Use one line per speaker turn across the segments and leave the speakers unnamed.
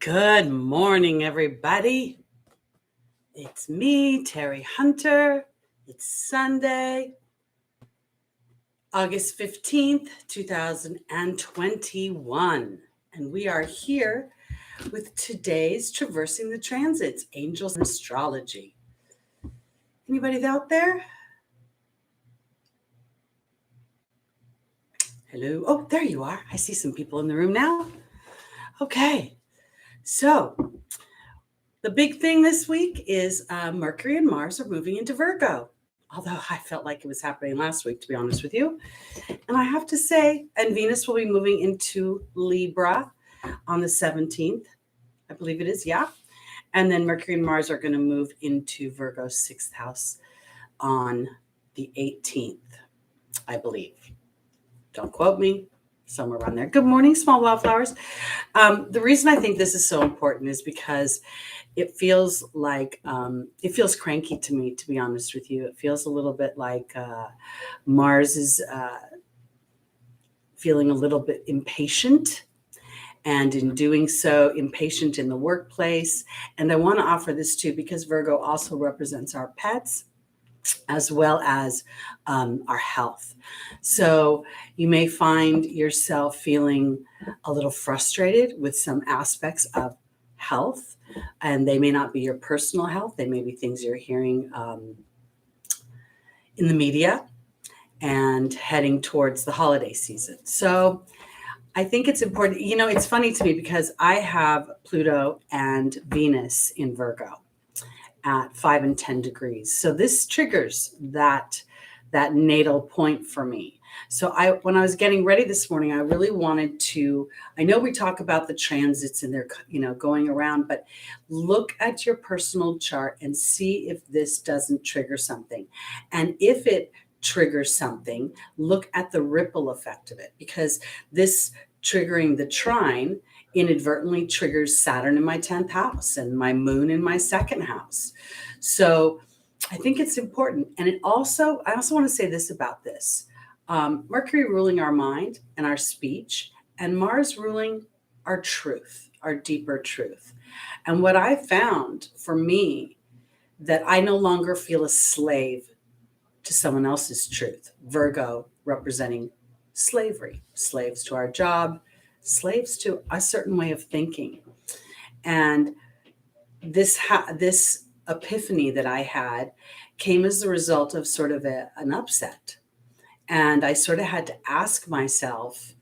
Good morning, everybody. It's me, Teri Hunter. It's Sunday, August 15th, 2021. And we are here with today's Traversing the Transits, Angels and Astrology. Anybody out there? Hello. Oh, there you are. I see some people in the room now. Okay. So the big thing this week is Mercury and Mars are moving into Virgo. Although I felt like it was happening last week, to be honest with you. And I have to say, and Venus will be moving into Libra on the 17th. I believe it is, yeah. And then Mercury and Mars are going to move into Virgo's 6th house on the 18th, I believe. Don't quote me. Somewhere around there. Good morning, small wildflowers. The reason I think this is so important is because it feels like it feels cranky to me, to be honest with you. It feels a little bit like Mars is feeling a little bit impatient, and in doing so, impatient in the workplace. And I want to offer this too because Virgo also represents our pets as well as our health. So you may find yourself feeling a little frustrated with some aspects of health, and they may not be your personal health. They may be things you're hearing in the media and heading towards the holiday season. So I think it's important. You know, it's funny to me because I have Pluto and Venus in Virgo at 5 and 10 degrees. So this triggers that natal point for me. So when I was getting ready this morning, I really wanted to, I know we talk about the transits and they're, going around, but look at your personal chart and see if this doesn't trigger something. And if it triggers something, look at the ripple effect of it, because this triggering the trine inadvertently triggers Saturn in my 10th house and my moon in my 2nd house. So I think it's important. And I also want to say this about this. Mercury ruling our mind and our speech, and Mars ruling our truth, our deeper truth. And what I found for me, that I no longer feel a slave to someone else's truth. Virgo representing slavery, slaves to our job, slaves to a certain way of thinking. And this epiphany that I had came as a result of sort of an upset. And I sort of had to ask myself,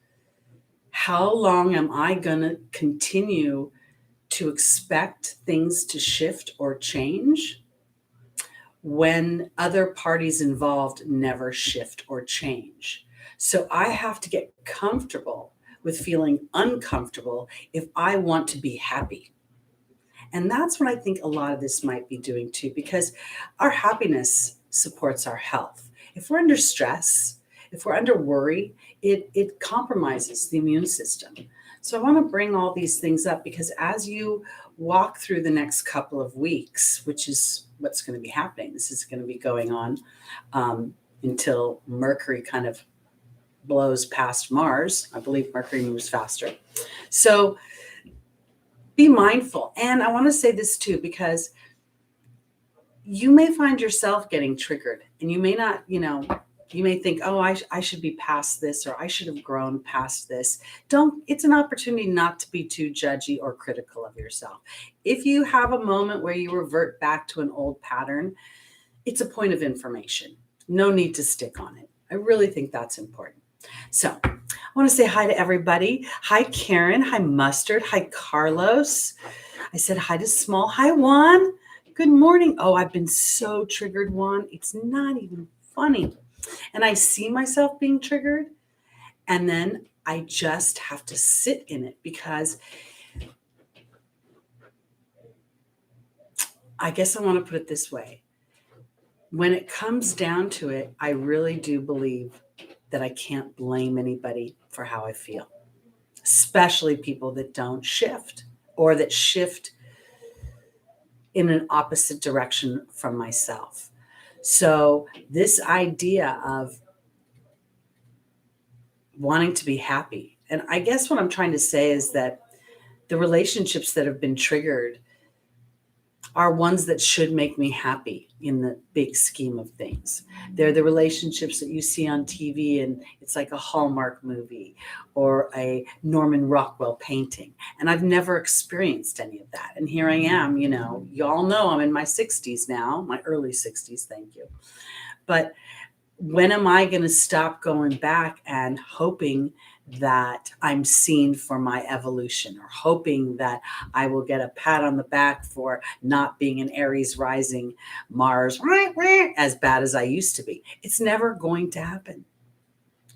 how long am I going to continue to expect things to shift or change when other parties involved never shift or change? So I have to get comfortable with feeling uncomfortable if I want to be happy. And that's what I think a lot of this might be doing too, because our happiness supports our health. If we're under stress, if we're under worry, it compromises the immune system. So I want to bring all these things up because as you walk through the next couple of weeks, which is what's going to be happening, this is going to be going on until Mercury kind of blows past Mars. I believe Mercury moves faster. So be mindful. And I want to say this too, because you may find yourself getting triggered and you may not, you may think, oh, I should be past this, or I should have grown past this. It's an opportunity not to be too judgy or critical of yourself. If you have a moment where you revert back to an old pattern, it's a point of information. No need to stick on it. I really think that's important. So I want to say hi to everybody. Hi, Karen. Hi, Mustard. Hi, Carlos. I said hi to Small. Hi, Juan. Good morning. Oh, I've been so triggered, Juan. It's not even funny. And I see myself being triggered, and then I just have to sit in it, because I guess I want to put it this way. When it comes down to it, I really do believe that I can't blame anybody for how I feel, especially people that don't shift or that shift in an opposite direction from myself. So this idea of wanting to be happy, and I guess what I'm trying to say is that the relationships that have been triggered are ones that should make me happy in the big scheme of things. They're the relationships that you see on TV and it's like a Hallmark movie or a Norman Rockwell painting. And I've never experienced any of that. And here I am, y'all know I'm in my 60s now, my early 60s, thank you. But when am I going to stop going back and hoping that I'm seen for my evolution, or hoping that I will get a pat on the back for not being an Aries rising Mars as bad as I used to be? It's never going to happen.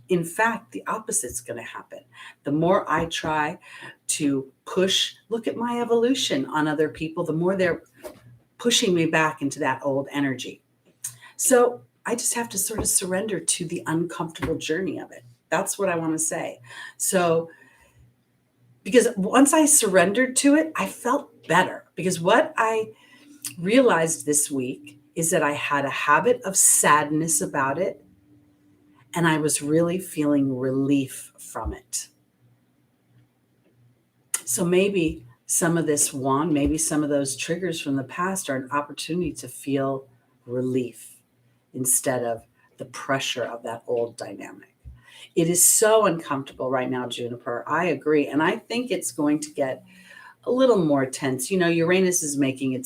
In fact, the opposite's going to happen. The more I try to look at my evolution on other people, the more they're pushing me back into that old energy. So I just have to sort of surrender to the uncomfortable journey of it. That's what I want to say. So, because once I surrendered to it, I felt better. Because what I realized this week is that I had a habit of sadness about it, and I was really feeling relief from it. So maybe some of this wand, maybe some of those triggers from the past are an opportunity to feel relief instead of the pressure of that old dynamic. It is so uncomfortable right now, Juniper. I agree. And I think it's going to get a little more tense. Uranus is making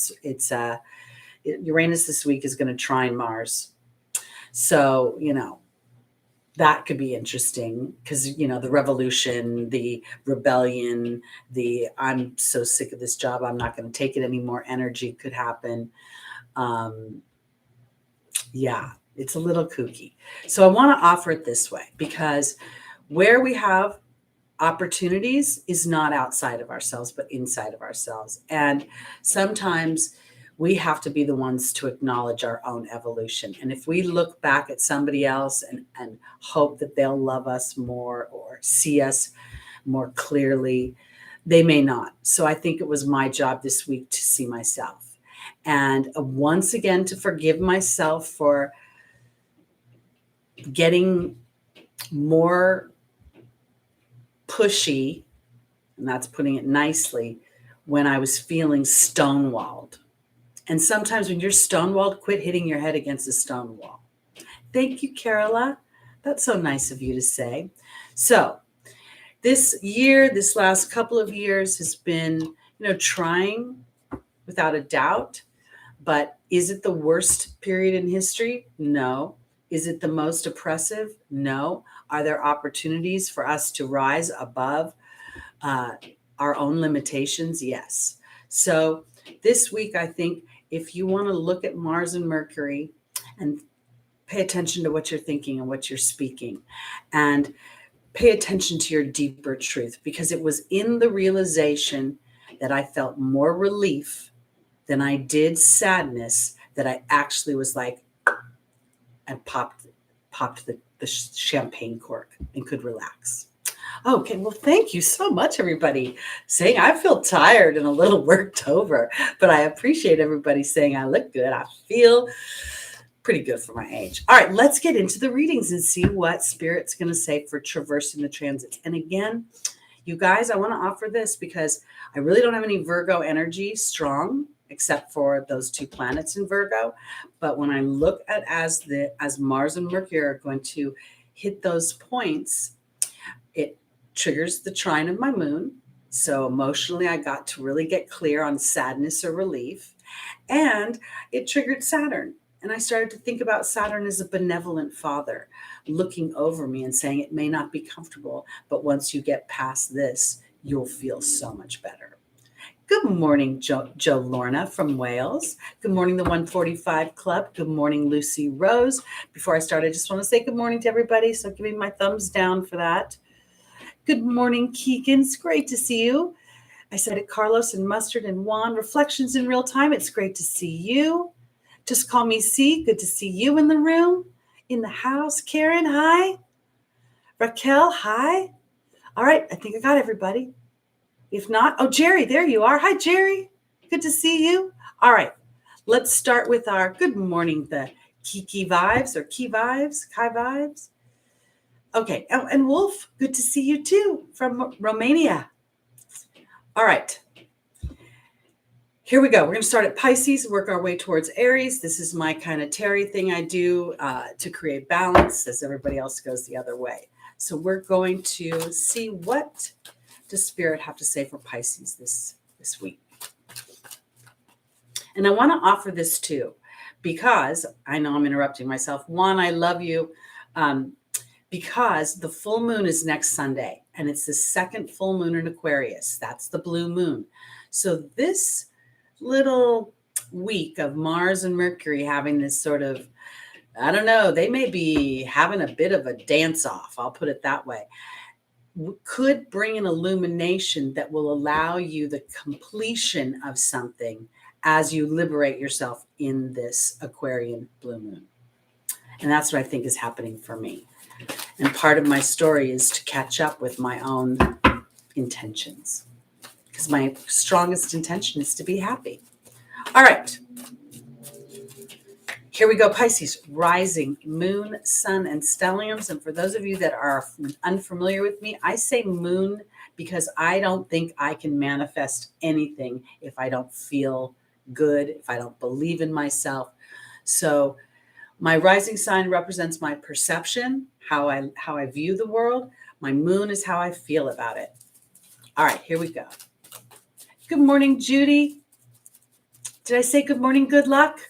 Uranus this week is going to trine Mars. So, that could be interesting because, the revolution, the rebellion, I'm so sick of this job, I'm not going to take it anymore energy could happen. Yeah, it's a little kooky. So I want to offer it this way, because where we have opportunities is not outside of ourselves, but inside of ourselves. And sometimes we have to be the ones to acknowledge our own evolution. And if we look back at somebody else and hope that they'll love us more or see us more clearly, they may not. So I think it was my job this week to see myself. And once again, to forgive myself for getting more pushy, and that's putting it nicely, when I was feeling stonewalled. And sometimes when you're stonewalled, quit hitting your head against a stone wall. Thank you, Carola. That's so nice of you to say. So this last couple of years has been, trying without a doubt. But is it the worst period in history? No. Is it the most oppressive? No. Are there opportunities for us to rise above our own limitations? Yes. So this week, I think if you want to look at Mars and Mercury and pay attention to what you're thinking and what you're speaking, and pay attention to your deeper truth, because it was in the realization that I felt more relief than I did sadness, that I actually was like, and popped the champagne cork and could relax. Okay, well, thank you so much, everybody, saying I feel tired and a little worked over, but I appreciate everybody saying I look good. I feel pretty good for my age. All right, let's get into the readings and see what Spirit's going to say for traversing the transits. And again, you guys, I want to offer this because I really don't have any Virgo energy strong, except for those two planets in Virgo. But when I look at as Mars and Mercury are going to hit those points, it triggers the trine of my moon. So emotionally, I got to really get clear on sadness or relief. And it triggered Saturn. And I started to think about Saturn as a benevolent father looking over me and saying it may not be comfortable, but once you get past this, you'll feel so much better. Good morning, Joe Lorna from Wales. Good morning, the 145 Club. Good morning, Lucy Rose. Before I start, I just want to say good morning to everybody. So give me my thumbs down for that. Good morning, Keegan. It's great to see you. I said it, Carlos and Mustard and Juan. Reflections in real time. It's great to see you. Just call me C. Good to see you in the room, in the house. Karen, hi. Raquel, hi. All right, I think I got everybody. If not, Jerry, there you are. Hi, Jerry. Good to see you. All right, let's start with our good morning, the Kiki vibes or Key vibes, Kai vibes. Okay, and Wolf, good to see you too from Romania. All right. Here we go. We're going to start at Pisces, work our way towards Aries. This is my kind of Teri thing I do to create balance as everybody else goes the other way. So we're going to see what does Spirit have to say for Pisces this week. And I want to offer this too, because I know I'm interrupting myself. One, I love you because the full moon is next Sunday, and it's the second full moon in Aquarius. That's the blue moon. So this little week of Mars and Mercury having this sort of, I don't know, they may be having a bit of a dance off, I'll put it that way, could bring an illumination that will allow you the completion of something as you liberate yourself in this Aquarian blue moon. And that's what I think is happening for me. And part of my story is to catch up with my own intentions, because my strongest intention is to be happy. All right. Here we go, Pisces, rising, moon, sun, and stelliums. And for those of you that are unfamiliar with me, I say moon because I don't think I can manifest anything if I don't feel good, if I don't believe in myself. So my rising sign represents my perception, how I view the world. My moon is how I feel about it. All right, here we go. Good morning, Judy. Did I say good morning, good luck?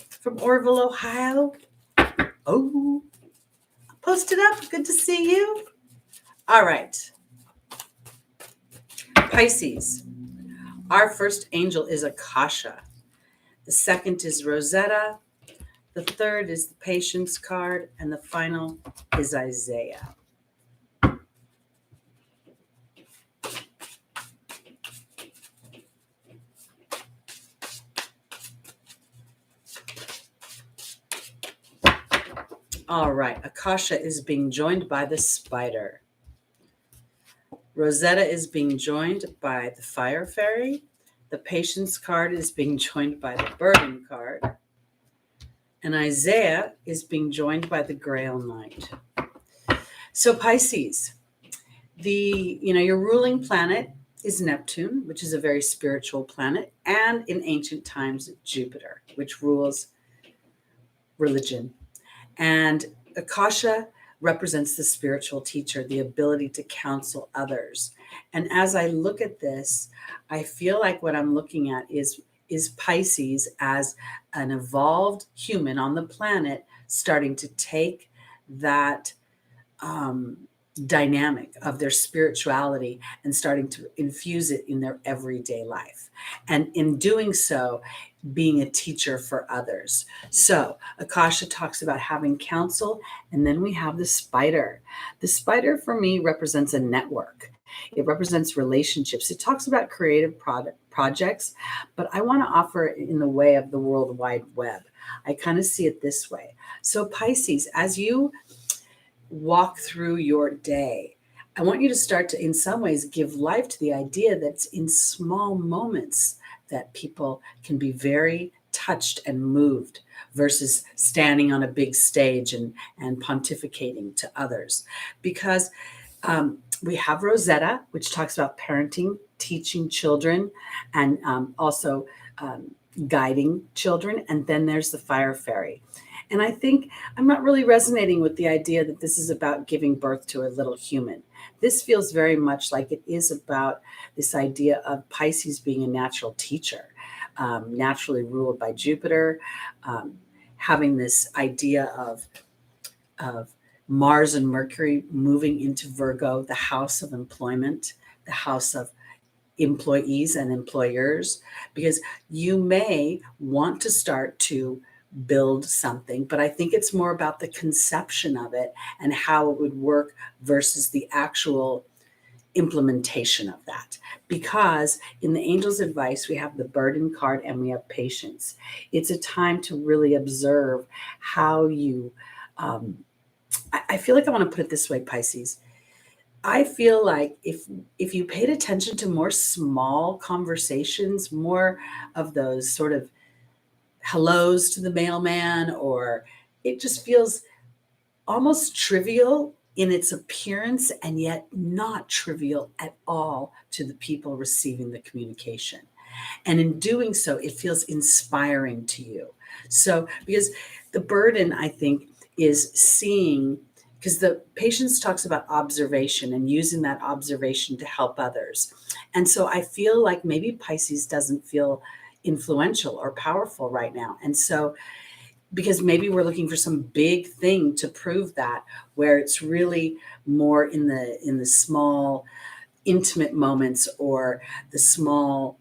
From Orville, Ohio. Oh, post it up. Good to see you. All right. Pisces. Our first angel is Akasha. The second is Rosetta. The third is the Patience card. And the final is Isaiah. All right, Akasha is being joined by the spider. Rosetta is being joined by the fire fairy. The Patience card is being joined by the burden card. And Isaiah is being joined by the Grail Knight. So Pisces, your ruling planet is Neptune, which is a very spiritual planet, and in ancient times, Jupiter, which rules religion. And Akasha represents the spiritual teacher, the ability to counsel others. And as I look at this, I feel like what I'm looking at is Pisces as an evolved human on the planet starting to take that dynamic of their spirituality and starting to infuse it in their everyday life. And in doing so, being a teacher for others. So Akasha talks about having counsel, and then we have the spider. The spider for me represents a network. It represents relationships. It talks about creative projects, but I want to offer it in the way of the World Wide Web. I kind of see it this way. So Pisces, as you walk through your day, I want you to start to, in some ways, give life to the idea that it's in small moments that people can be very touched and moved versus standing on a big stage and pontificating to others. Because we have Rosetta, which talks about parenting, teaching children, and also guiding children. And then there's the fire fairy. And I think I'm not really resonating with the idea that this is about giving birth to a little human. This feels very much like it is about this idea of Pisces being a natural teacher, naturally ruled by Jupiter, having this idea of Mars and Mercury moving into Virgo, the house of employment, the house of employees and employers, because you may want to start to build something, but I think it's more about the conception of it and how it would work versus the actual implementation of that. Because in the Angel's Advice, we have the burden card and we have patience. It's a time to really observe how you, I feel like I want to put it this way, Pisces. I feel like if you paid attention to more small conversations, more of those sort of hellos to the mailman, or it just feels almost trivial in its appearance and yet not trivial at all to the people receiving the communication. And in doing so, it feels inspiring to you. So, because the burden, I think, is seeing, because the patience talks about observation and using that observation to help others. And so I feel like maybe Pisces doesn't feel influential or powerful right now. And so, because maybe we're looking for some big thing to prove that, where it's really more in the small, intimate moments, or the small,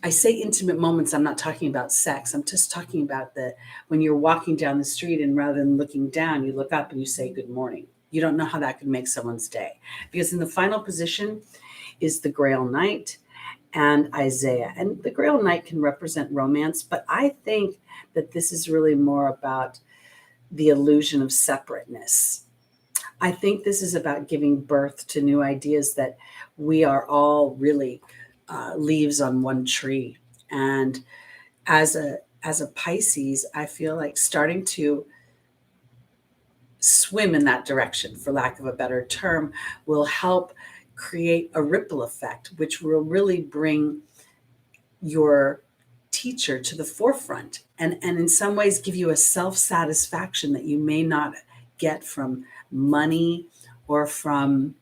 I say intimate moments, I'm not talking about sex. I'm just talking about when you're walking down the street and rather than looking down, you look up and you say good morning. You don't know how that could make someone's day. Because in the final position is the Grail Knight and Isaiah. And the Grail Knight can represent romance, but I think that this is really more about the illusion of separateness. I think this is about giving birth to new ideas that we are all really leaves on one tree. And as a Pisces, I feel like starting to swim in that direction, for lack of a better term, will help create a ripple effect, which will really bring your teacher to the forefront, and in some ways give you a self-satisfaction that you may not get from money or from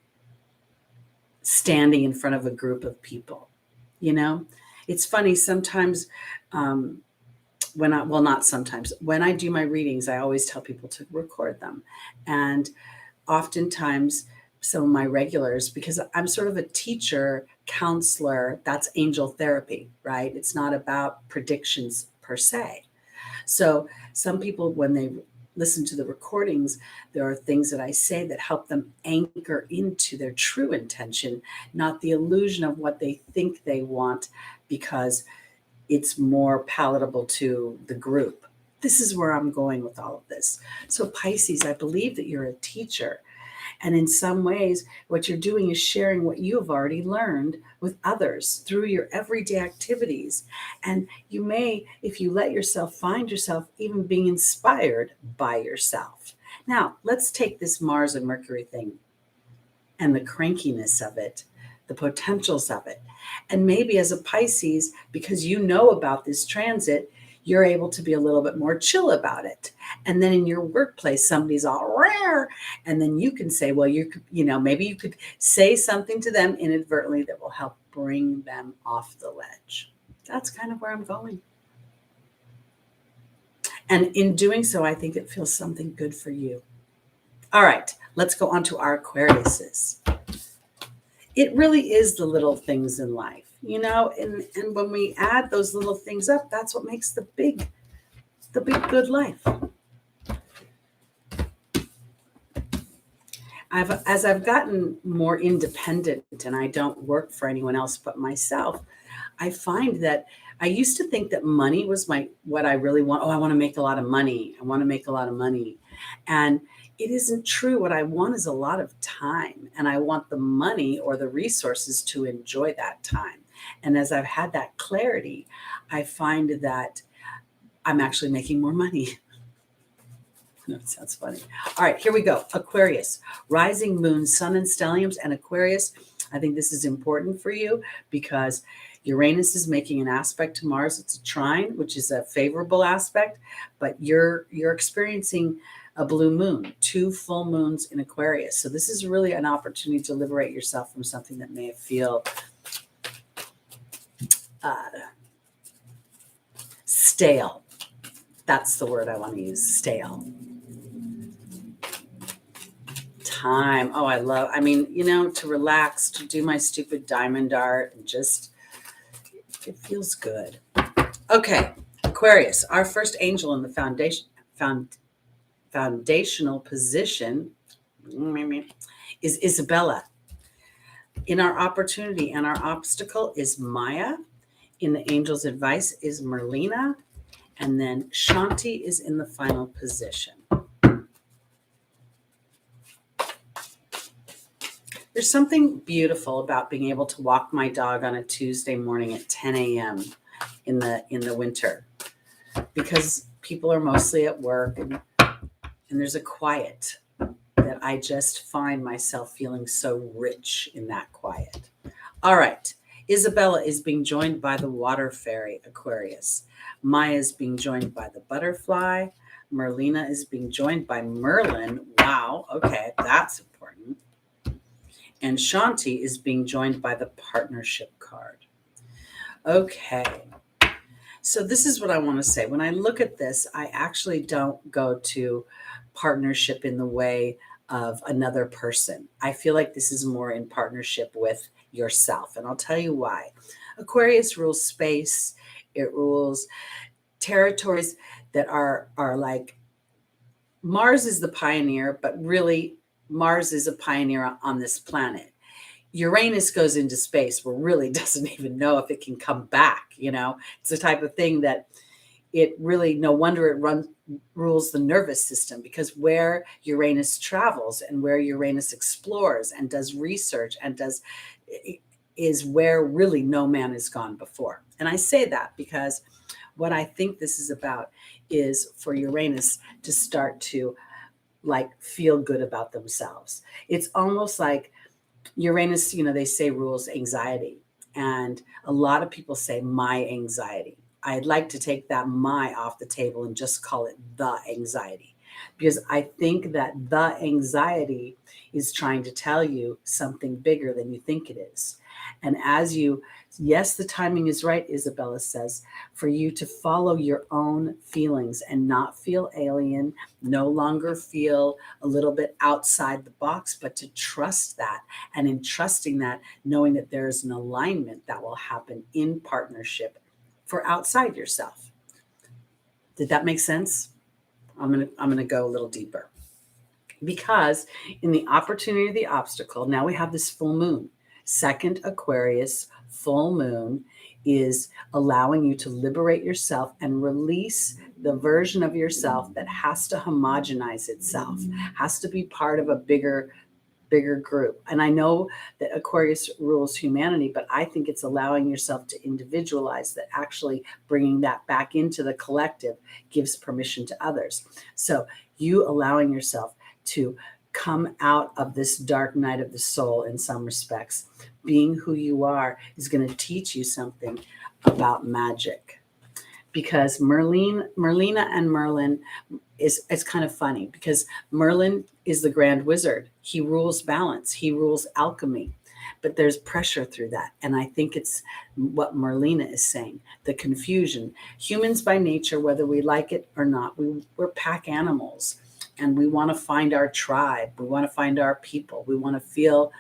standing in front of a group of people. You know, it's funny sometimes when I do my readings, I always tell people to record them. And oftentimes some of my regulars, because I'm sort of a teacher, counselor, that's angel therapy, right? It's not about predictions per se. So some people, when they listen to the recordings, there are things that I say that help them anchor into their true intention, not the illusion of what they think they want because it's more palatable to the group. This is where I'm going with all of this. So Pisces, I believe that you're a teacher. And in some ways, what you're doing is sharing what you have already learned with others through your everyday activities. And you may, if you let yourself, find yourself even being inspired by yourself. Now, let's take this Mars and Mercury thing and the crankiness of it, the potentials of it. And maybe as a Pisces, because you know about this transit, you're able to be a little bit more chill about it. And then in your workplace, somebody's all rare. And then you can say, well, maybe you could say something to them inadvertently that will help bring them off the ledge. That's kind of where I'm going. And in doing so, I think it feels something good for you. All right, let's go on to our Aquariuses. It really is the little things in life. And when we add those little things up, that's what makes the big good life. As I've gotten more independent and I don't work for anyone else but myself, I find that I used to think that money was what I really want. Oh, I want to make a lot of money. I want to make a lot of money. And it isn't true. What I want is a lot of time, and I want the money or the resources to enjoy that time. And as I've had that clarity, I find that I'm actually making more money. No, it sounds funny. All right, here we go. Aquarius, rising moon, sun and stelliums, and Aquarius. I think this is important for you because Uranus is making an aspect to Mars. It's a trine, which is a favorable aspect, but you're experiencing a blue moon, 2 full moons in Aquarius. So this is really an opportunity to liberate yourself from something that may feel stale. That's the word I want to use, stale. Time. Oh, to relax, to do my stupid diamond art, and just, it feels good. Okay, Aquarius, our first angel in the foundational position is Isabella. In our opportunity and our obstacle is Maya. In the angel's advice is Merlina. And then Shanti is in the final position. There's something beautiful about being able to walk my dog on a Tuesday morning at 10 a.m. in the winter, because people are mostly at work and there's a quiet that but I just find myself feeling so rich in that quiet. All right. Isabella is being joined by the water fairy Aquarius. Maya is being joined by the butterfly. Merlina is being joined by Merlin. Wow. Okay. That's important. And Shanti is being joined by the partnership card. Okay. So this is what I want to say. When I look at this, I actually don't go to partnership in the way of another person. I feel like this is more in partnership with yourself. And I'll tell you why. Aquarius rules space. It rules territories that are like Mars is the pioneer, but really Mars is a pioneer on this planet. Uranus goes into space where really doesn't even know if it can come back. It's the type of thing that it really, no wonder it rules the nervous system, because where Uranus travels and where Uranus explores and does research and is where really no man has gone before. And I say that because what I think this is about is for Uranus to start to feel good about themselves. It's almost like Uranus, they say rules anxiety. And a lot of people say my anxiety. I'd like to take that my off the table and just call it the anxiety, because I think that the anxiety is trying to tell you something bigger than you think it is. And yes, the timing is right, Isabella says, for you to follow your own feelings and not feel alien, no longer feel a little bit outside the box, but to trust that. And in trusting that, knowing that there's an alignment that will happen in partnership for outside yourself. Did that make sense? I'm gonna go a little deeper. Because in the opportunity of the obstacle, now we have this full moon. Second Aquarius full moon is allowing you to liberate yourself and release the version of yourself that has to homogenize itself, has to be part of a bigger group. And I know that Aquarius rules humanity, but I think it's allowing yourself to individualize, that actually bringing that back into the collective gives permission to others. So you allowing yourself to come out of this dark night of the soul in some respects, being who you are, is going to teach you something about magic. Because Merlina and Merlin it's kind of funny, because Merlin is the grand wizard. He rules balance. He rules alchemy. But there's pressure through that. And I think it's what Merlina is saying, the confusion. Humans by nature, whether we like it or not, we're pack animals. And we want to find our tribe. We want to find our people. We want to feel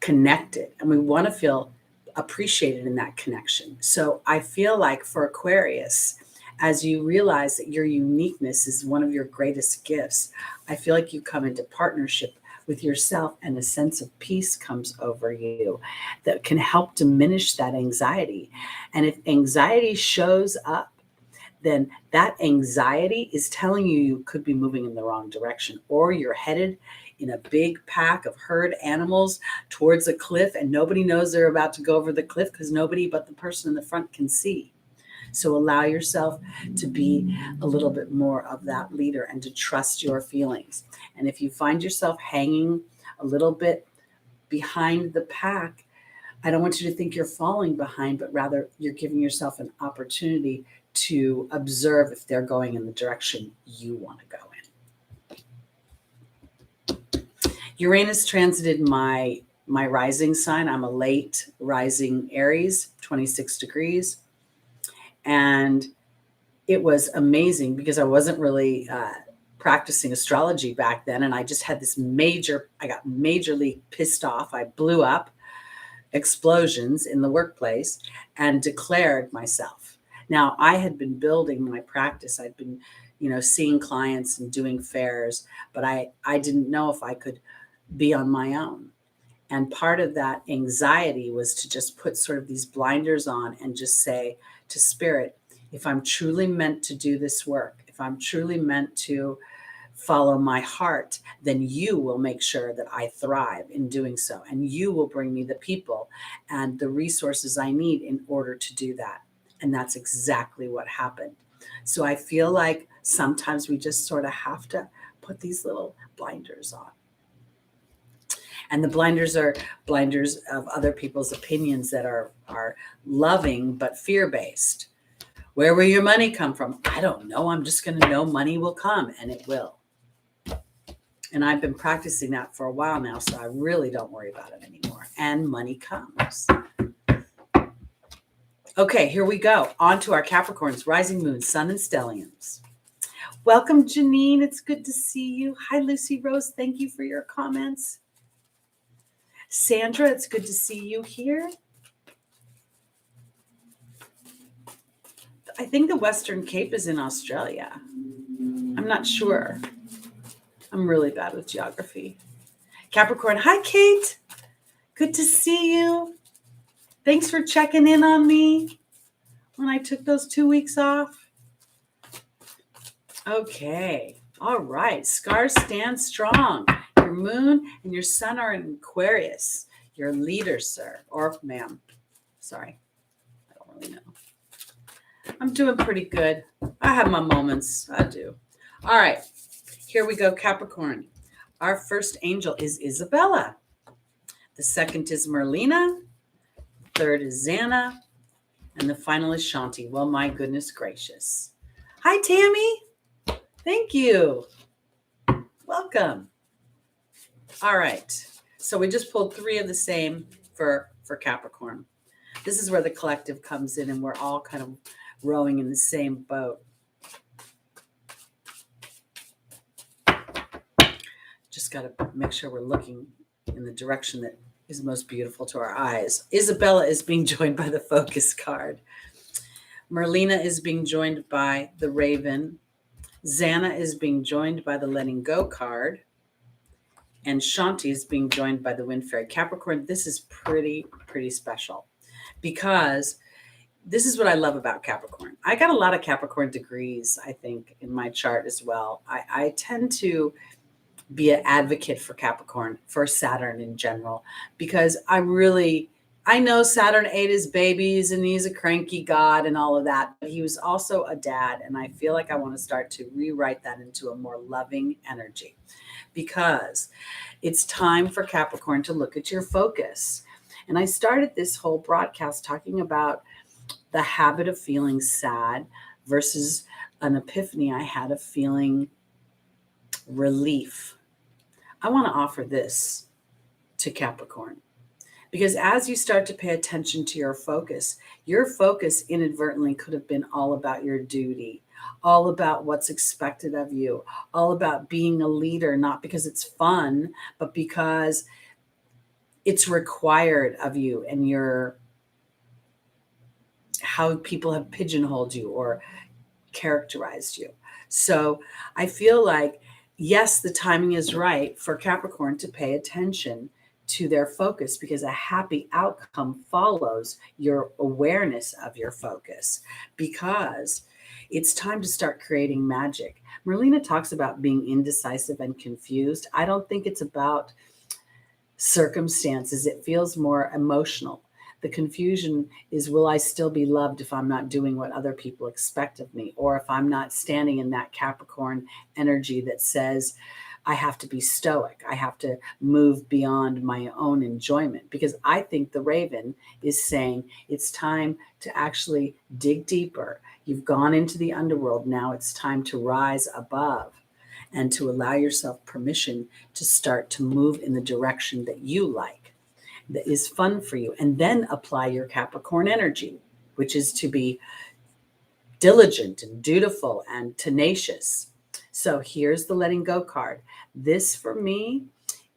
connected. And we want to feel appreciated in that connection. So I feel like for Aquarius, as you realize that your uniqueness is one of your greatest gifts, I feel like you come into partnership with yourself, and a sense of peace comes over you that can help diminish that anxiety. And if anxiety shows up, then that anxiety is telling you could be moving in the wrong direction, or you're headed in a big pack of herd animals towards a cliff, and nobody knows they're about to go over the cliff because nobody but the person in the front can see. So allow yourself to be a little bit more of that leader and to trust your feelings. And if you find yourself hanging a little bit behind the pack, I don't want you to think you're falling behind, but rather you're giving yourself an opportunity to observe if they're going in the direction you want to go in. Uranus transited my rising sign. I'm a late rising Aries, 26 degrees. And it was amazing because I wasn't really practicing astrology back then. And I just had I got majorly pissed off. I blew up, explosions in the workplace, and declared myself. Now, I had been building my practice. I'd been, seeing clients and doing fairs, but I didn't know if I could be on my own. And part of that anxiety was to just put sort of these blinders on and just say to Spirit, if I'm truly meant to do this work, if I'm truly meant to follow my heart, then you will make sure that I thrive in doing so. And you will bring me the people and the resources I need in order to do that. And that's exactly what happened. So I feel like sometimes we just sort of have to put these little blinders on. And the blinders are blinders of other people's opinions that are loving but fear-based. Where will your money come from? I don't know. I'm just going to know money will come, and it will. And I've been practicing that for a while now, so I really don't worry about it anymore. And money comes. Okay, here we go. On to our Capricorns, rising moon, sun, and stelliums. Welcome, Janine. It's good to see you. Hi, Lucy Rose. Thank you for your comments. Sandra, it's good to see you here. I think the Western Cape is in Australia. I'm not sure. I'm really bad with geography. Capricorn, hi, Kate. Good to see you. Thanks for checking in on me when I took those 2 weeks off. Okay. All right. Scars stand strong. Your moon and your sun are in Aquarius. Your leader, sir, or ma'am. Sorry. I don't really know. I'm doing pretty good. I have my moments. I do. All right. Here we go, Capricorn. Our first angel is Isabella. The second is Merlina. Third is Xana. And the final is Shanti. Well, my goodness gracious. Hi, Tammy. Thank you. Welcome. All right. So we just pulled 3 of the same for Capricorn. This is where the collective comes in and we're all kind of rowing in the same boat. Just got to make sure we're looking in the direction that is most beautiful to our eyes. Isabella is being joined by the focus card. Merlina is being joined by the Raven. Xana is being joined by the Letting Go card. And Shanti is being joined by the Wind Fairy. Capricorn, this is pretty special because this is what I love about Capricorn. I got a lot of Capricorn degrees, I think, in my chart as well. I tend to be an advocate for Capricorn, for Saturn in general, because I know Saturn ate his babies and he's a cranky god and all of that, but he was also a dad. And I feel like I want to start to rewrite that into a more loving energy because it's time for Capricorn to look at your focus. And I started this whole broadcast talking about the habit of feeling sad versus an epiphany I had of feeling relief. I want to offer this to Capricorn because as you start to pay attention to your focus inadvertently could have been all about your duty, all about what's expected of you, all about being a leader, not because it's fun, but because it's required of you and how people have pigeonholed you or characterized you. So I feel like, yes, the timing is right for Capricorn to pay attention to their focus because a happy outcome follows your awareness of your focus because it's time to start creating magic. Merlina talks about being indecisive and confused. I don't think it's about circumstances. It feels more emotional. The confusion is, will I still be loved if I'm not doing what other people expect of me? Or if I'm not standing in that Capricorn energy that says, I have to be stoic. I have to move beyond my own enjoyment. Because I think the Raven is saying it's time to actually dig deeper. You've gone into the underworld. Now it's time to rise above and to allow yourself permission to start to move in the direction that you like, that is fun for you, and then apply your Capricorn energy, which is to be diligent and dutiful and tenacious. So here's the Letting Go card. This for me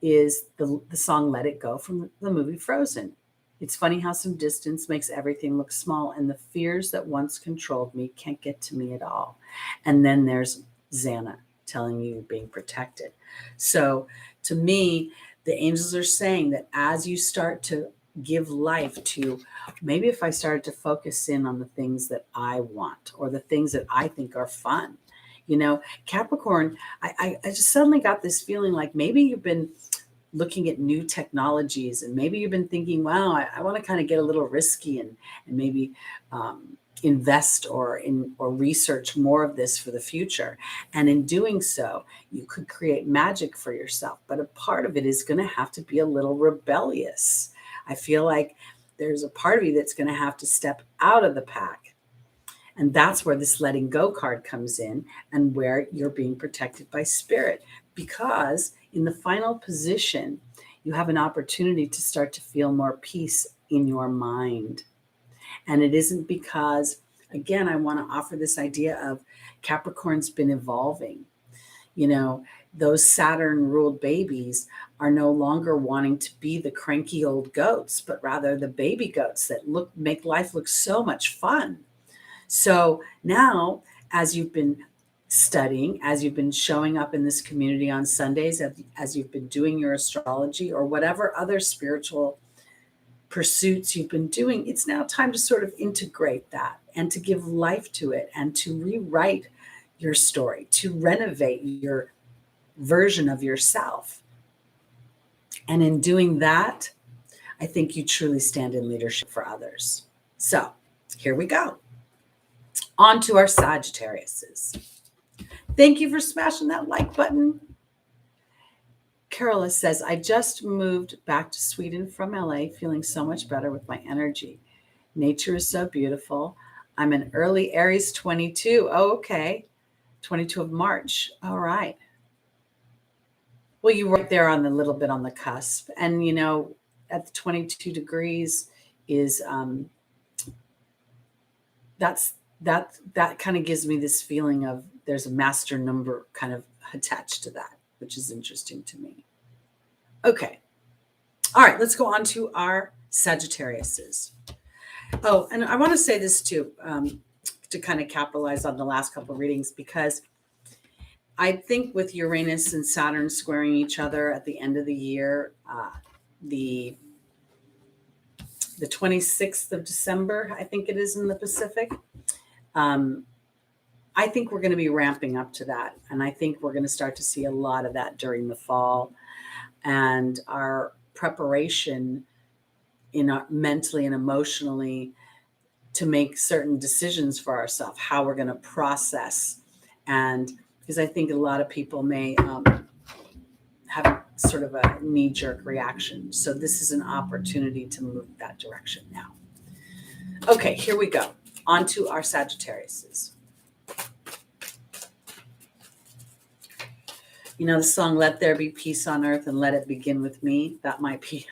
is the song Let It Go from the movie Frozen. It's funny how some distance makes everything look small, and the fears that once controlled me can't get to me at all. And then there's Xana telling you you're being protected. So to me, the angels are saying that as you start to give life to, maybe if I started to focus in on the things that I want or the things that I think are fun, Capricorn, I just suddenly got this feeling like maybe you've been looking at new technologies and maybe you've been thinking, wow, I want to kind of get a little risky and maybe invest or research more of this for the future. And in doing so, you could create magic for yourself. But a part of it is going to have to be a little rebellious. I feel like there's a part of you that's going to have to step out of the pack. And that's where this letting go card comes in, and where you're being protected by spirit. Because in the final position, you have an opportunity to start to feel more peace in your mind. And it isn't because, again, I want to offer this idea of Capricorn's been evolving. You know, those Saturn ruled babies are no longer wanting to be the cranky old goats, but rather the baby goats that make life look so much fun. So now, as you've been studying, as you've been showing up in this community on Sundays, as you've been doing your astrology or whatever other spiritual pursuits you've been doing, it's now time to sort of integrate that and to give life to it and to rewrite your story, to renovate your version of yourself. And in doing that, I think you truly stand in leadership for others. So here we go. On to our Sagittariuses. Thank you for smashing that like button. Carola says, I just moved back to Sweden from LA, feeling so much better with my energy. Nature is so beautiful. I'm an early Aries 22. Oh, okay. 22 of March. All right. Well, you were right there on the little bit on the cusp. And, you know, at the 22 degrees is, that kind of gives me this feeling of there's a master number kind of attached to that, which is interesting to me. Okay. All right, let's go on to our Sagittariuses. Oh, and I want to say this too, to kind of capitalize on the last couple of readings, because I think with Uranus and Saturn squaring each other at the end of the year, the 26th of December, I think it is in the Pacific, I think we're going to be ramping up to that. And I think we're going to start to see a lot of that during the fall. And our preparation mentally and emotionally to make certain decisions for ourselves, how we're going to process. And because I think a lot of people may have sort of a knee-jerk reaction. So this is an opportunity to move that direction now. Okay, here we go. On to our Sagittariuses. You know the song, Let There Be Peace on Earth and Let It Begin With Me? That might be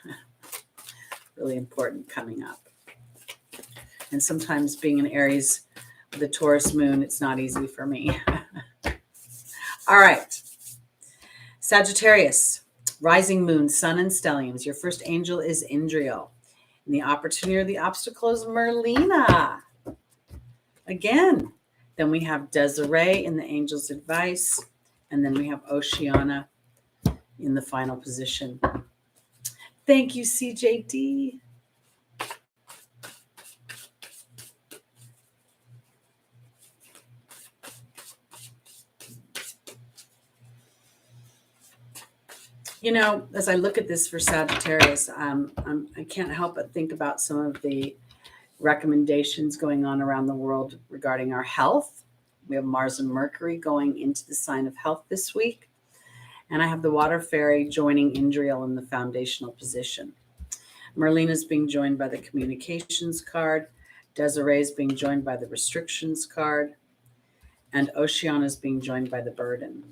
really important coming up. And sometimes being an Aries with a Taurus moon, it's not easy for me. All right. Sagittarius, rising moon, sun, and stelliums. Your first angel is Indriel. And the opportunity or the obstacle is Merlina. Again. Then we have Desiree in the angel's advice. And then we have Oceana in the final position. Thank you, CJD. You know, as I look at this for Sagittarius, I can't help but think about some of the recommendations going on around the world regarding our health. We have Mars and Mercury going into the sign of health this week. And I have the water fairy joining Indriel in the foundational position. Merlina is being joined by the communications card. Desiree is being joined by the restrictions card. And Oceana is being joined by the burden.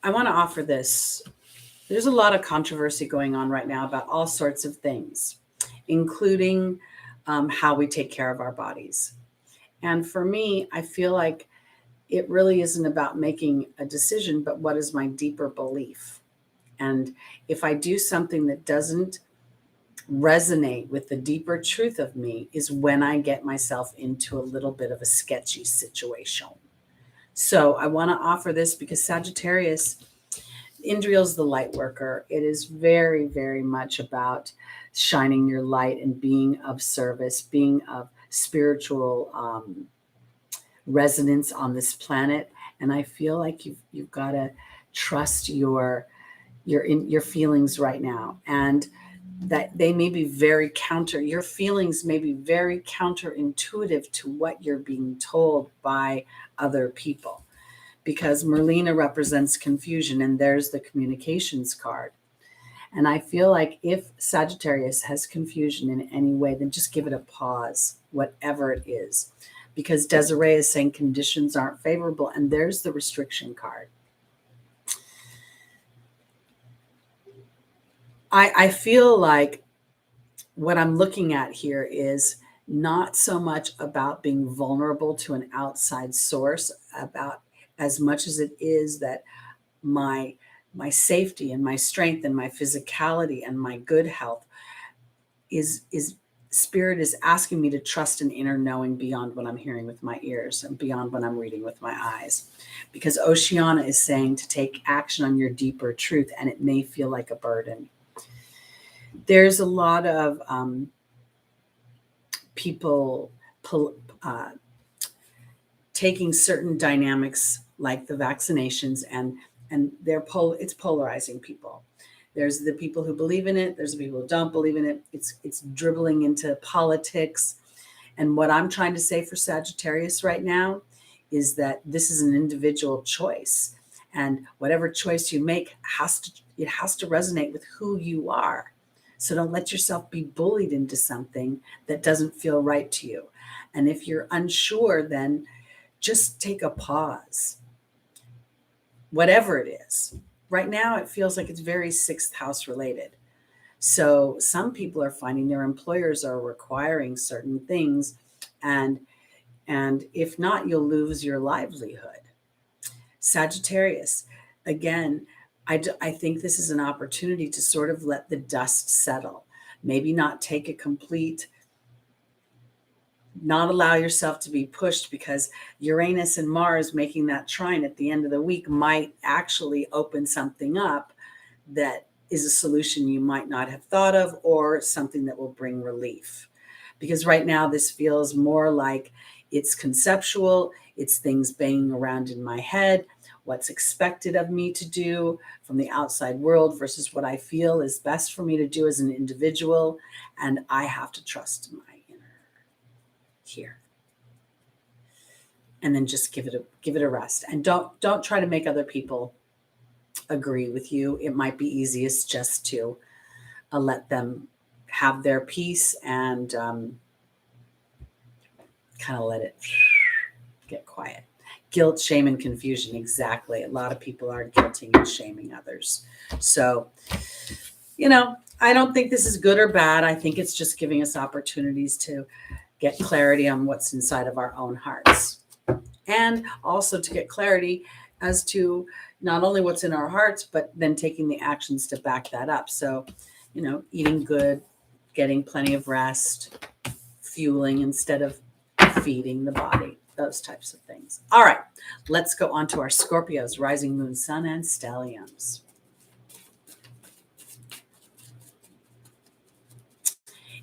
I want to offer this. There's a lot of controversy going on right now about all sorts of things, including how we take care of our bodies. And for me, I feel like it really isn't about making a decision, but what is my deeper belief? And if I do something that doesn't resonate with the deeper truth of me, is when I get myself into a little bit of a sketchy situation. So I want to offer this because Sagittarius, Indriel's the light worker. It is very, very much about shining your light and being of service, being of spiritual resonance on this planet. And I feel like you've got to trust your feelings right now. And that they may be very your feelings may be very counterintuitive to what you're being told by other people, because Merlina represents confusion, and there's the communications card. And I feel like if Sagittarius has confusion in any way, then just give it a pause, whatever it is, because Desiree is saying conditions aren't favorable, and there's the restriction card. I feel like what I'm looking at here is not so much about being vulnerable to an outside source, about as much as it is that my safety and my strength and my physicality and my good health is spirit is asking me to trust an inner knowing beyond what I'm hearing with my ears and beyond what I'm reading with my eyes. Because Oceana is saying to take action on your deeper truth, and it may feel like a burden. There's a lot of people taking certain dynamics like the vaccinations, and it's polarizing people. There's the people who believe in it. There's the people who don't believe in it. It's dribbling into politics. And what I'm trying to say for Sagittarius right now is that this is an individual choice, and whatever choice you make has to resonate with who you are. So don't let yourself be bullied into something that doesn't feel right to you. And if you're unsure, then just take a pause. Whatever it is. Right now, it feels like it's very sixth house related. So some people are finding their employers are requiring certain things, and if not, you'll lose your livelihood. Sagittarius, again, I think this is an opportunity to sort of let the dust settle. Maybe not take a complete, not allow yourself to be pushed, because Uranus and Mars making that trine at the end of the week might actually open something up that is a solution you might not have thought of, or something that will bring relief. Because right now this feels more like it's conceptual, it's things banging around in my head, what's expected of me to do from the outside world versus what I feel is best for me to do as an individual. And I have to trust my inner here. And then just give it a rest. And don't try to make other people agree with you. It might be easiest just to let them have their peace and kind of let it get quiet. Guilt, shame, and confusion. Exactly. A lot of people are guilting and shaming others. So, I don't think this is good or bad. I think it's just giving us opportunities to get clarity on what's inside of our own hearts. And also to get clarity as to not only what's in our hearts, but then taking the actions to back that up. So, eating good, getting plenty of rest, fueling instead of feeding the body, those types of things. All right, let's go on to our Scorpios, rising moon, sun, and stelliums.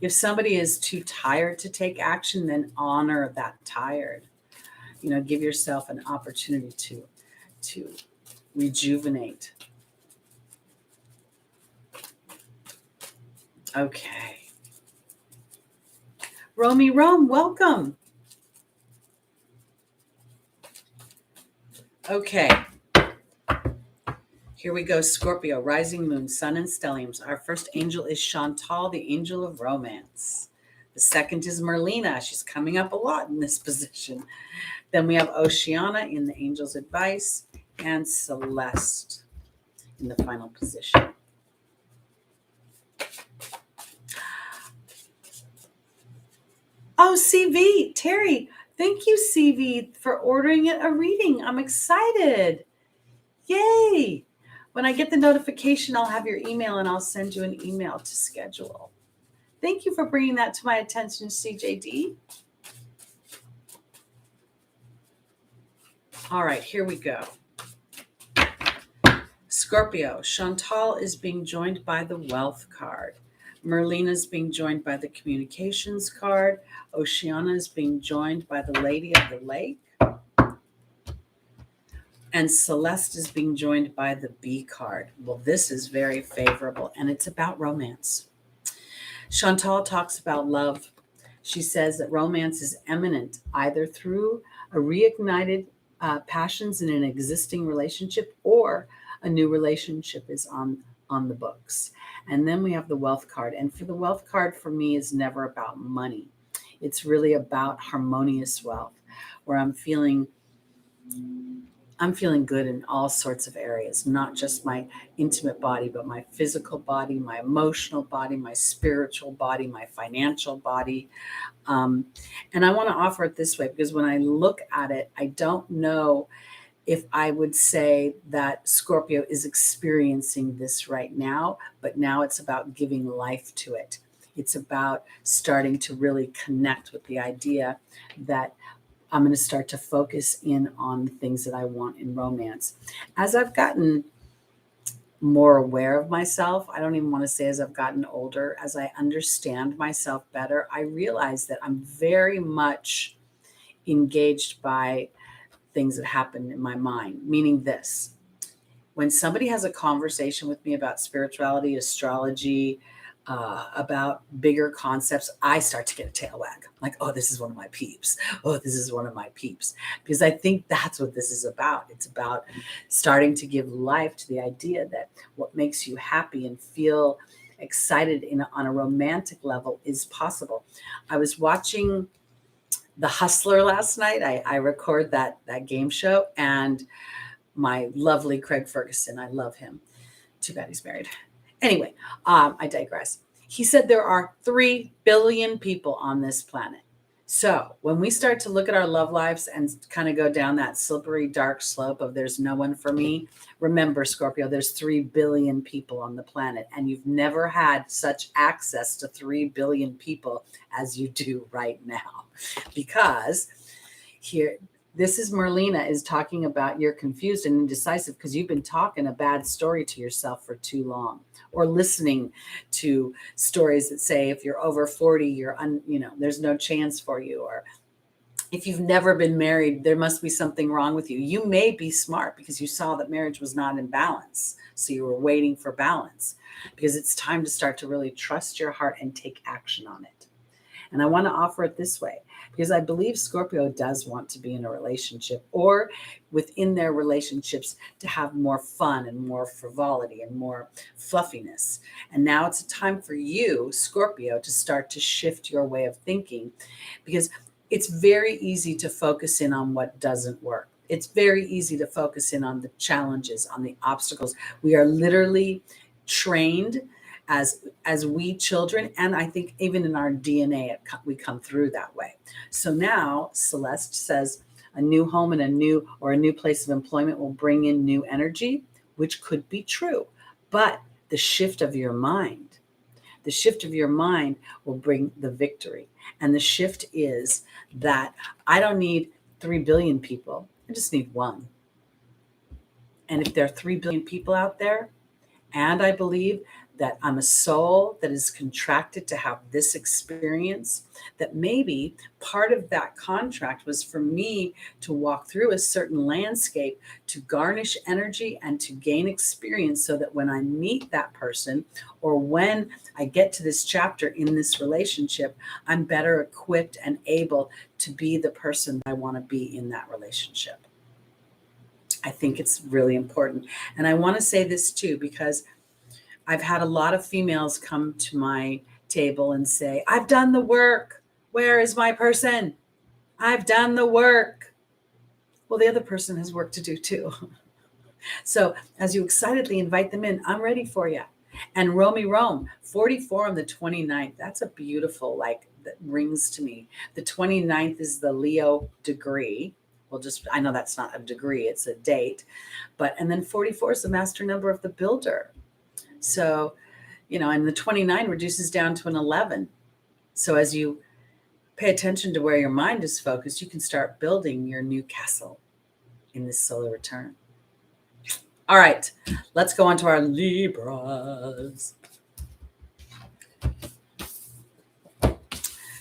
If somebody is too tired to take action, then honor that tired. Give yourself an opportunity to rejuvenate. Okay. Romy Rome, welcome. Okay. Here we go. Scorpio, rising moon, sun, and stelliums. Our first angel is Chantal, the angel of romance. The second is Merlina. She's coming up a lot in this position. Then we have Oceana in the angel's advice, and Celeste in the final position. Oh, CV, Teri, thank you, CV, for ordering a reading. I'm excited. Yay. When I get the notification, I'll have your email and I'll send you an email to schedule. Thank you for bringing that to my attention, CJD. All right, here we go. Scorpio, Chantal is being joined by the wealth card. Merlina is being joined by the communications card. Oceana is being joined by the Lady of the Lake. And Celeste is being joined by the Bee card. Well, this is very favorable, and it's about romance. Chantal talks about love. She says that romance is imminent either through a reignited passions in an existing relationship or a new relationship is on the books. And then we have the wealth card. And for the wealth card, for me, is never about money. It's really about harmonious wealth, where I'm feeling good in all sorts of areas, not just my intimate body, but my physical body, my emotional body, my spiritual body, my financial body. Um, and I want to offer it this way because when I look at it, I don't know if I would say that Scorpio is experiencing this right now, but now it's about giving life to it. It's about starting to really connect with the idea that I'm going to start to focus in on the things that I want in romance. As I've gotten more aware of myself, I don't even want to say as I've gotten older, as I understand myself better, I realize that I'm very much engaged by things that happen in my mind, meaning this. When somebody has a conversation with me about spirituality, astrology, about bigger concepts, I start to get a tail wag. Like, oh, this is one of my peeps. Oh, this is one of my peeps. Because I think that's what this is about. It's about starting to give life to the idea that what makes you happy and feel excited on a romantic level is possible. I was watching The Hustler last night. I record that game show, and my lovely Craig Ferguson, I love him. Too bad he's married. Anyway, I digress. He said there are 3 billion people on this planet. So when we start to look at our love lives and kind of go down that slippery, dark slope of there's no one for me, remember, Scorpio, there's 3 billion people on the planet, and you've never had such access to 3 billion people as you do right now. Because here, this is Merlina is talking about you're confused and indecisive because you've been talking a bad story to yourself for too long, or listening to stories that say if you're over 40, there's no chance for you, or if you've never been married, there must be something wrong with you. You may be smart because you saw that marriage was not in balance, so you were waiting for balance, because it's time to start to really trust your heart and take action on it. And I want to offer it this way because I believe Scorpio does want to be in a relationship, or within their relationships to have more fun and more frivolity and more fluffiness. And now it's a time for you, Scorpio, to start to shift your way of thinking, because it's very easy to focus in on what doesn't work. It's very easy to focus in on the challenges, on the obstacles. We are literally trained as we children, and I think even in our DNA, we come through that way. So now Celeste says a new home and a new place of employment will bring in new energy, which could be true. But the shift of your mind will bring the victory. And the shift is that I don't need 3 billion people. I just need one. And if there are 3 billion people out there, and I believe that I'm a soul that is contracted to have this experience, that maybe part of that contract was for me to walk through a certain landscape, to garnish energy and to gain experience, so that when I meet that person, or when I get to this chapter in this relationship, I'm better equipped and able to be the person that I want to be in that relationship. I think it's really important. And I want to say this too, because I've had a lot of females come to my table and say, I've done the work. Where is my person? I've done the work. Well, the other person has work to do too. So as you excitedly invite them in, I'm ready for you. And Romy Rome, 44 on the 29th. That's a beautiful, that rings to me. The 29th is the Leo degree. I know that's not a degree, it's a date. And then 44 is the master number of the builder. So, and the 29 reduces down to an 11. So as you pay attention to where your mind is focused, you can start building your new castle in this solar return. All right, let's go on to our Libras.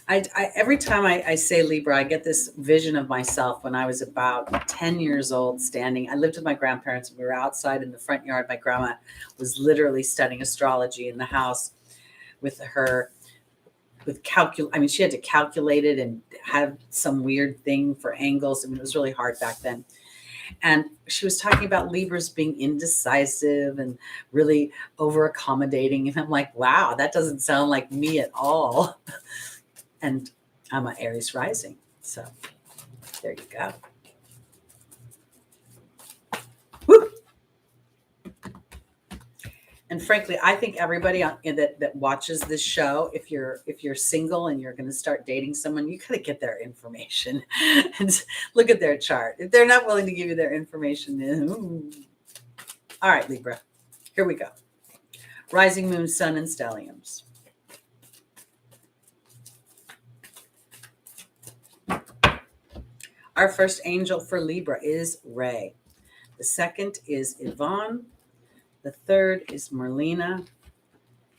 Every time I say Libra, I get this vision of myself when I was about 10 years old standing. I lived with my grandparents, and we were outside in the front yard. My grandma was literally studying astrology in the house with her with she had to calculate it and have some weird thing for angles. I mean, it was really hard back then. And she was talking about Libras being indecisive and really over accommodating. And I'm like, wow, that doesn't sound like me at all. And I'm an Aries rising. So there you go. Woo! And frankly, I think everybody that watches this show, if you're single and you're going to start dating someone, you got to get their information and look at their chart. If they're not willing to give you their information, then, all right, Libra, here we go. Rising moon, sun, and stelliums. Our first angel for Libra is Ray. The second is Yvonne. The third is Merlina.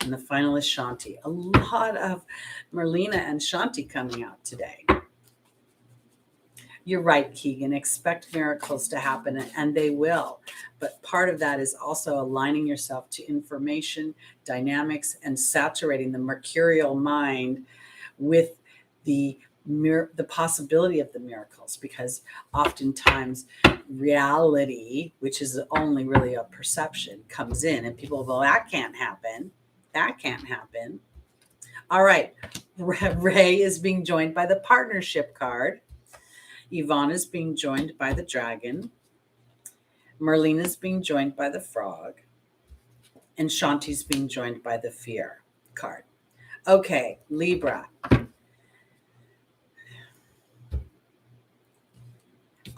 And the final is Shanti. A lot of Merlina and Shanti coming out today. You're right, Keegan. Expect miracles to happen, and they will. But part of that is also aligning yourself to information, dynamics, and saturating the mercurial mind with the possibility of the miracles, because oftentimes reality, which is only really a perception, comes in and people go, that can't happen. That can't happen. All right. Ray is being joined by the partnership card. Yvonne is being joined by the dragon. Merlina is being joined by the frog. And Shanti's being joined by the fear card. Okay, Libra.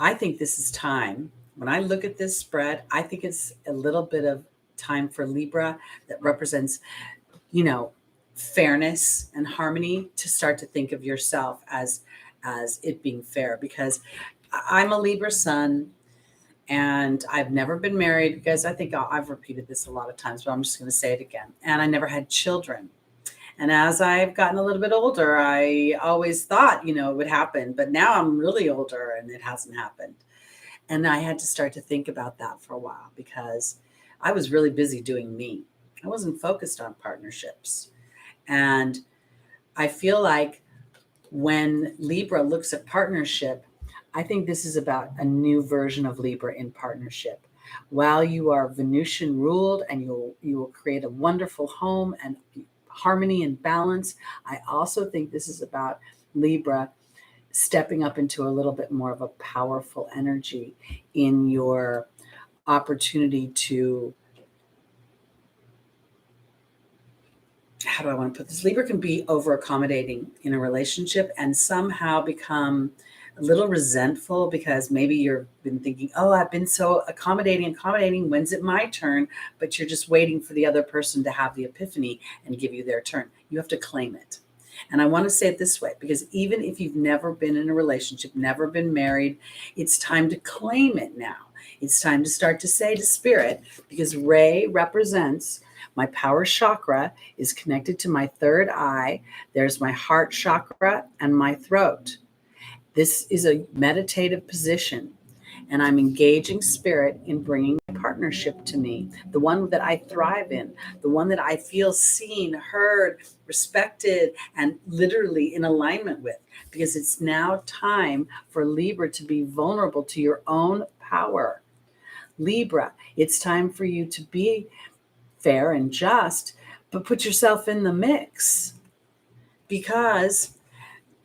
I think this is time. When I look at this spread, I think it's a little bit of time for Libra that represents, fairness and harmony, to start to think of yourself as it being fair, because I'm a Libra sun and I've never been married, because I think I've repeated this a lot of times, but I'm just going to say it again. And I never had children. And as I've gotten a little bit older, I always thought, it would happen. But now I'm really older and it hasn't happened. And I had to start to think about that for a while, because I was really busy doing me. I wasn't focused on partnerships. And I feel like when Libra looks at partnership, I think this is about a new version of Libra in partnership. While you are Venusian ruled and you will create a wonderful home and harmony and balance, I also think this is about Libra stepping up into a little bit more of a powerful energy in your opportunity to, how do I want to put this? Libra can be over accommodating in a relationship and somehow become a little resentful, because maybe you've been thinking, oh, I've been so accommodating. When's it my turn? But you're just waiting for the other person to have the epiphany and give you their turn. You have to claim it. And I want to say it this way, because even if you've never been in a relationship, never been married, it's time to claim it now. It's time to start to say to spirit, because Ray represents my power chakra, is connected to my third eye. There's my heart chakra and my throat. This is a meditative position, and I'm engaging spirit in bringing partnership to me, the one that I thrive in, the one that I feel seen, heard, respected, and literally in alignment with, because it's now time for Libra to be vulnerable to your own power. Libra, it's time for you to be fair and just, but put yourself in the mix, because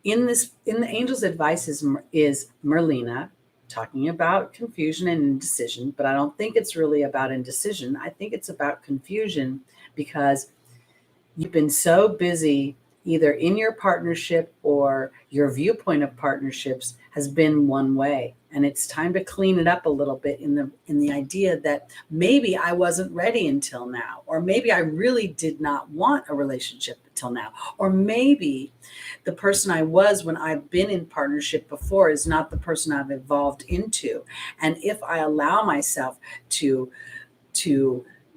in the angel's advice is Merlina talking about confusion and indecision, but I don't think it's really about indecision. I think it's about confusion, because you've been so busy either in your partnership or your viewpoint of partnerships has been one way. And it's time to clean it up a little bit in the idea that maybe I wasn't ready until now, or maybe I really did not want a relationship until now, or maybe the person I was when I've been in partnership before is not the person I've evolved into. And if I allow myself to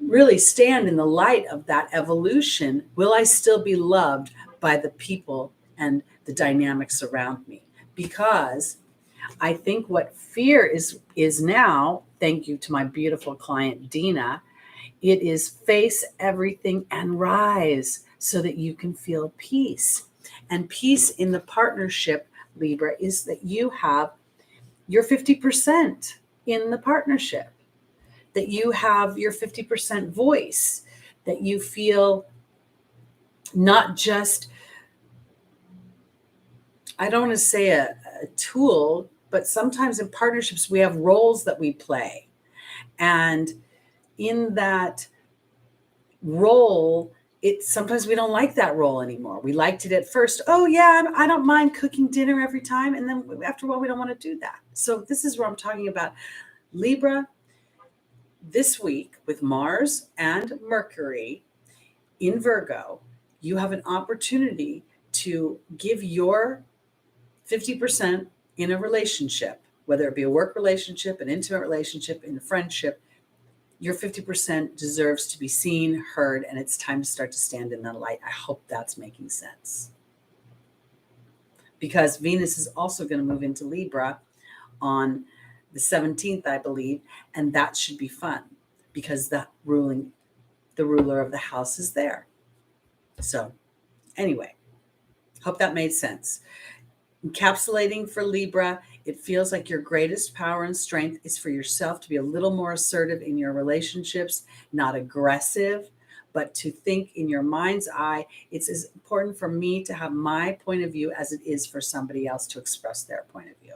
really stand in the light of that evolution, will I still be loved by the people and the dynamics around me? Because I think what fear is now, thank you to my beautiful client, Dina, it is face everything and rise so that you can feel peace. And peace in the partnership, Libra, is that you have your 50% in the partnership, that you have your 50% voice, that you feel not just, I don't want to say a tool, but sometimes in partnerships we have roles that we play. And in that role, sometimes we don't like that role anymore. We liked it at first. Oh yeah, I don't mind cooking dinner every time. And then after a while, we don't want to do that. So this is where I'm talking about Libra this week with Mars and Mercury in Virgo. You have an opportunity to give your 50% in a relationship, whether it be a work relationship, an intimate relationship, in a friendship. Your 50% deserves to be seen, heard, and it's time to start to stand in the light. I hope that's making sense. Because Venus is also going to move into Libra on the 17th, I believe, and that should be fun because the ruler of the house is there. So anyway, hope that made sense. Encapsulating for Libra, it feels like your greatest power and strength is for yourself to be a little more assertive in your relationships, not aggressive, but to think in your mind's eye. It's as important for me to have my point of view as it is for somebody else to express their point of view.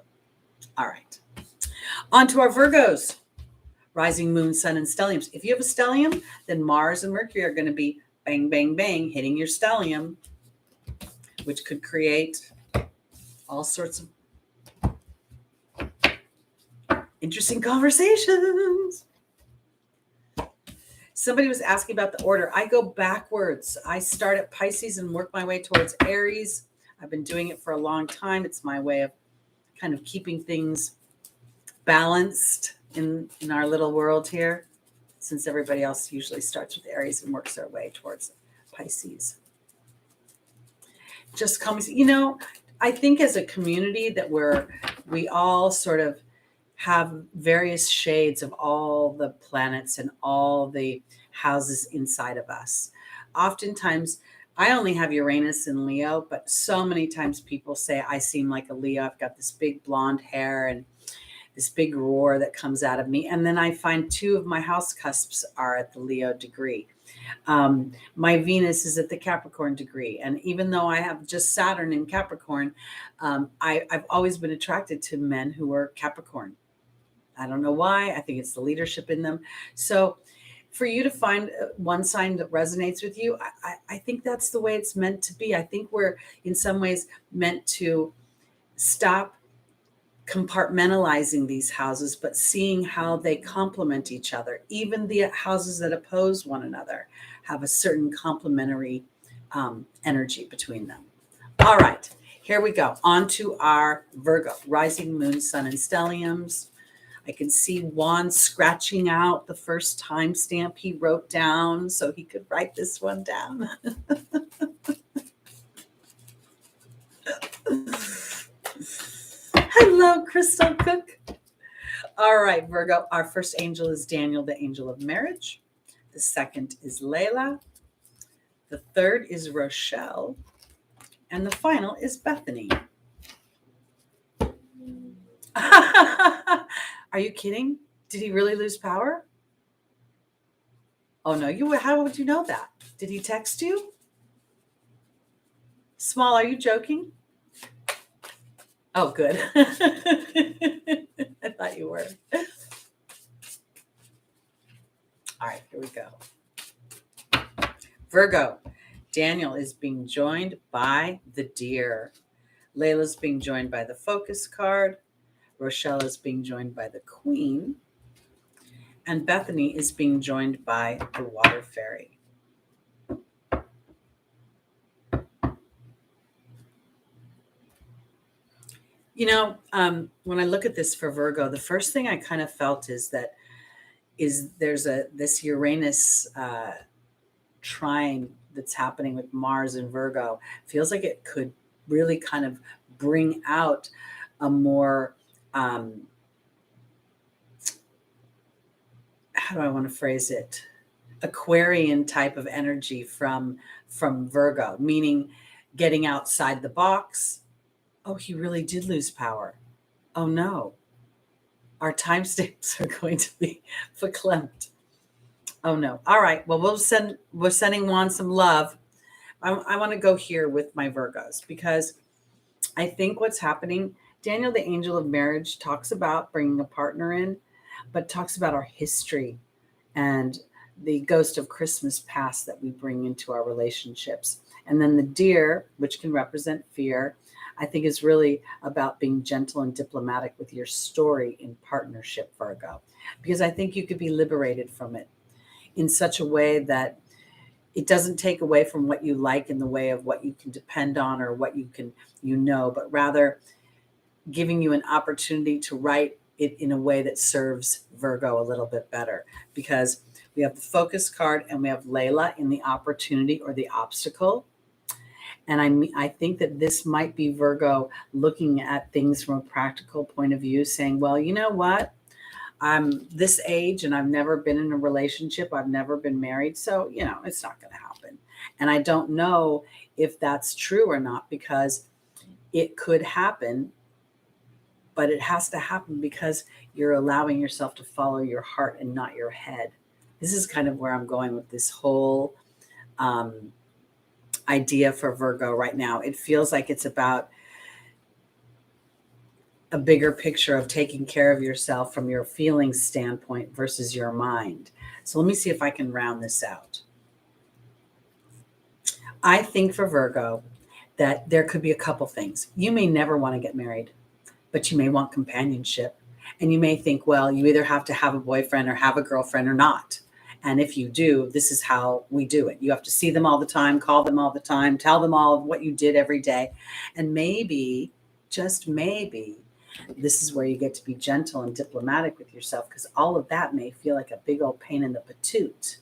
All right. On to our Virgos. Rising moon, sun, and stelliums. If you have a stellium, then Mars and Mercury are going to be bang, bang, bang, hitting your stellium, which could create all sorts of interesting conversations. Somebody was asking about the order. I go backwards. I start at Pisces and work my way towards Aries. I've been doing it for a long time. It's my way of kind of keeping things balanced in our little world here, since everybody else usually starts with Aries and works their way towards Pisces. Just comes, I think as a community that we all sort of have various shades of all the planets and all the houses inside of us. Oftentimes, I only have Uranus in Leo, but so many times people say I seem like a Leo. I've got this big blonde hair and this big roar that comes out of me. And then I find 2 of my house cusps are at the Leo degree. My Venus is at the Capricorn degree. And even though I have just Saturn in Capricorn, I've always been attracted to men who are Capricorn. I don't know why. I think it's the leadership in them. So for you to find one sign that resonates with you, I think that's the way it's meant to be. I think we're in some ways meant to stop compartmentalizing these houses, but seeing how they complement each other. Even the houses that oppose one another have a certain complementary energy between them. All right, here we go. On to our Virgo, rising moon, sun, and stelliums. I can see Juan scratching out the first timestamp he wrote down so he could write this one down. Hello, Crystal Cook. All right, Virgo, our first angel is Daniel, the angel of marriage. The second is Layla. The third is Rochelle. And the final is Bethany. Are you kidding? Did he really lose power? Oh, no. How would you know that? Did he text you? Small, are you joking? Oh, good. I thought you were. All right, here we go. Virgo, Daniel is being joined by the deer. Layla's being joined by the focus card. Rochelle is being joined by the queen. And Bethany is being joined by the water fairy. When I look at this for Virgo, the first thing I kind of felt is there's this Uranus trine that's happening with Mars and Virgo. Feels like it could really kind of bring out a more, how do I want to phrase it? Aquarian type of energy from Virgo, meaning getting outside the box. Oh, he really did lose power. Oh no, our timestamps are going to be verklempt. Oh no. All right. Well, we're sending Juan some love. I want to go here with my Virgos because I think what's happening, Daniel, the angel of marriage, talks about bringing a partner in, but talks about our history and the ghost of Christmas past that we bring into our relationships. And then the deer, which can represent fear, I think is really about being gentle and diplomatic with your story in partnership, Virgo, because I think you could be liberated from it in such a way that it doesn't take away from what you like in the way of what you can depend on or what you can, but rather giving you an opportunity to write it in a way that serves Virgo a little bit better, because we have the focus card and we have Layla in the opportunity or the obstacle. And I think that this might be Virgo looking at things from a practical point of view, saying, well, you know what? I'm this age and I've never been in a relationship. I've never been married. So, it's not going to happen. And I don't know if that's true or not, because it could happen, but it has to happen because you're allowing yourself to follow your heart and not your head. This is kind of where I'm going with this whole idea for Virgo right now. It feels like it's about a bigger picture of taking care of yourself from your feelings standpoint versus your mind. So let me see if I can round this out. I think for Virgo that there could be a couple things. You may never want to get married, but you may want companionship. And you may think, well, you either have to have a boyfriend or have a girlfriend or not. And if you do, this is how we do it. You have to see them all the time, call them all the time, tell them all of what you did every day. And maybe, just maybe, this is where you get to be gentle and diplomatic with yourself, because all of that may feel like a big old pain in the patoot.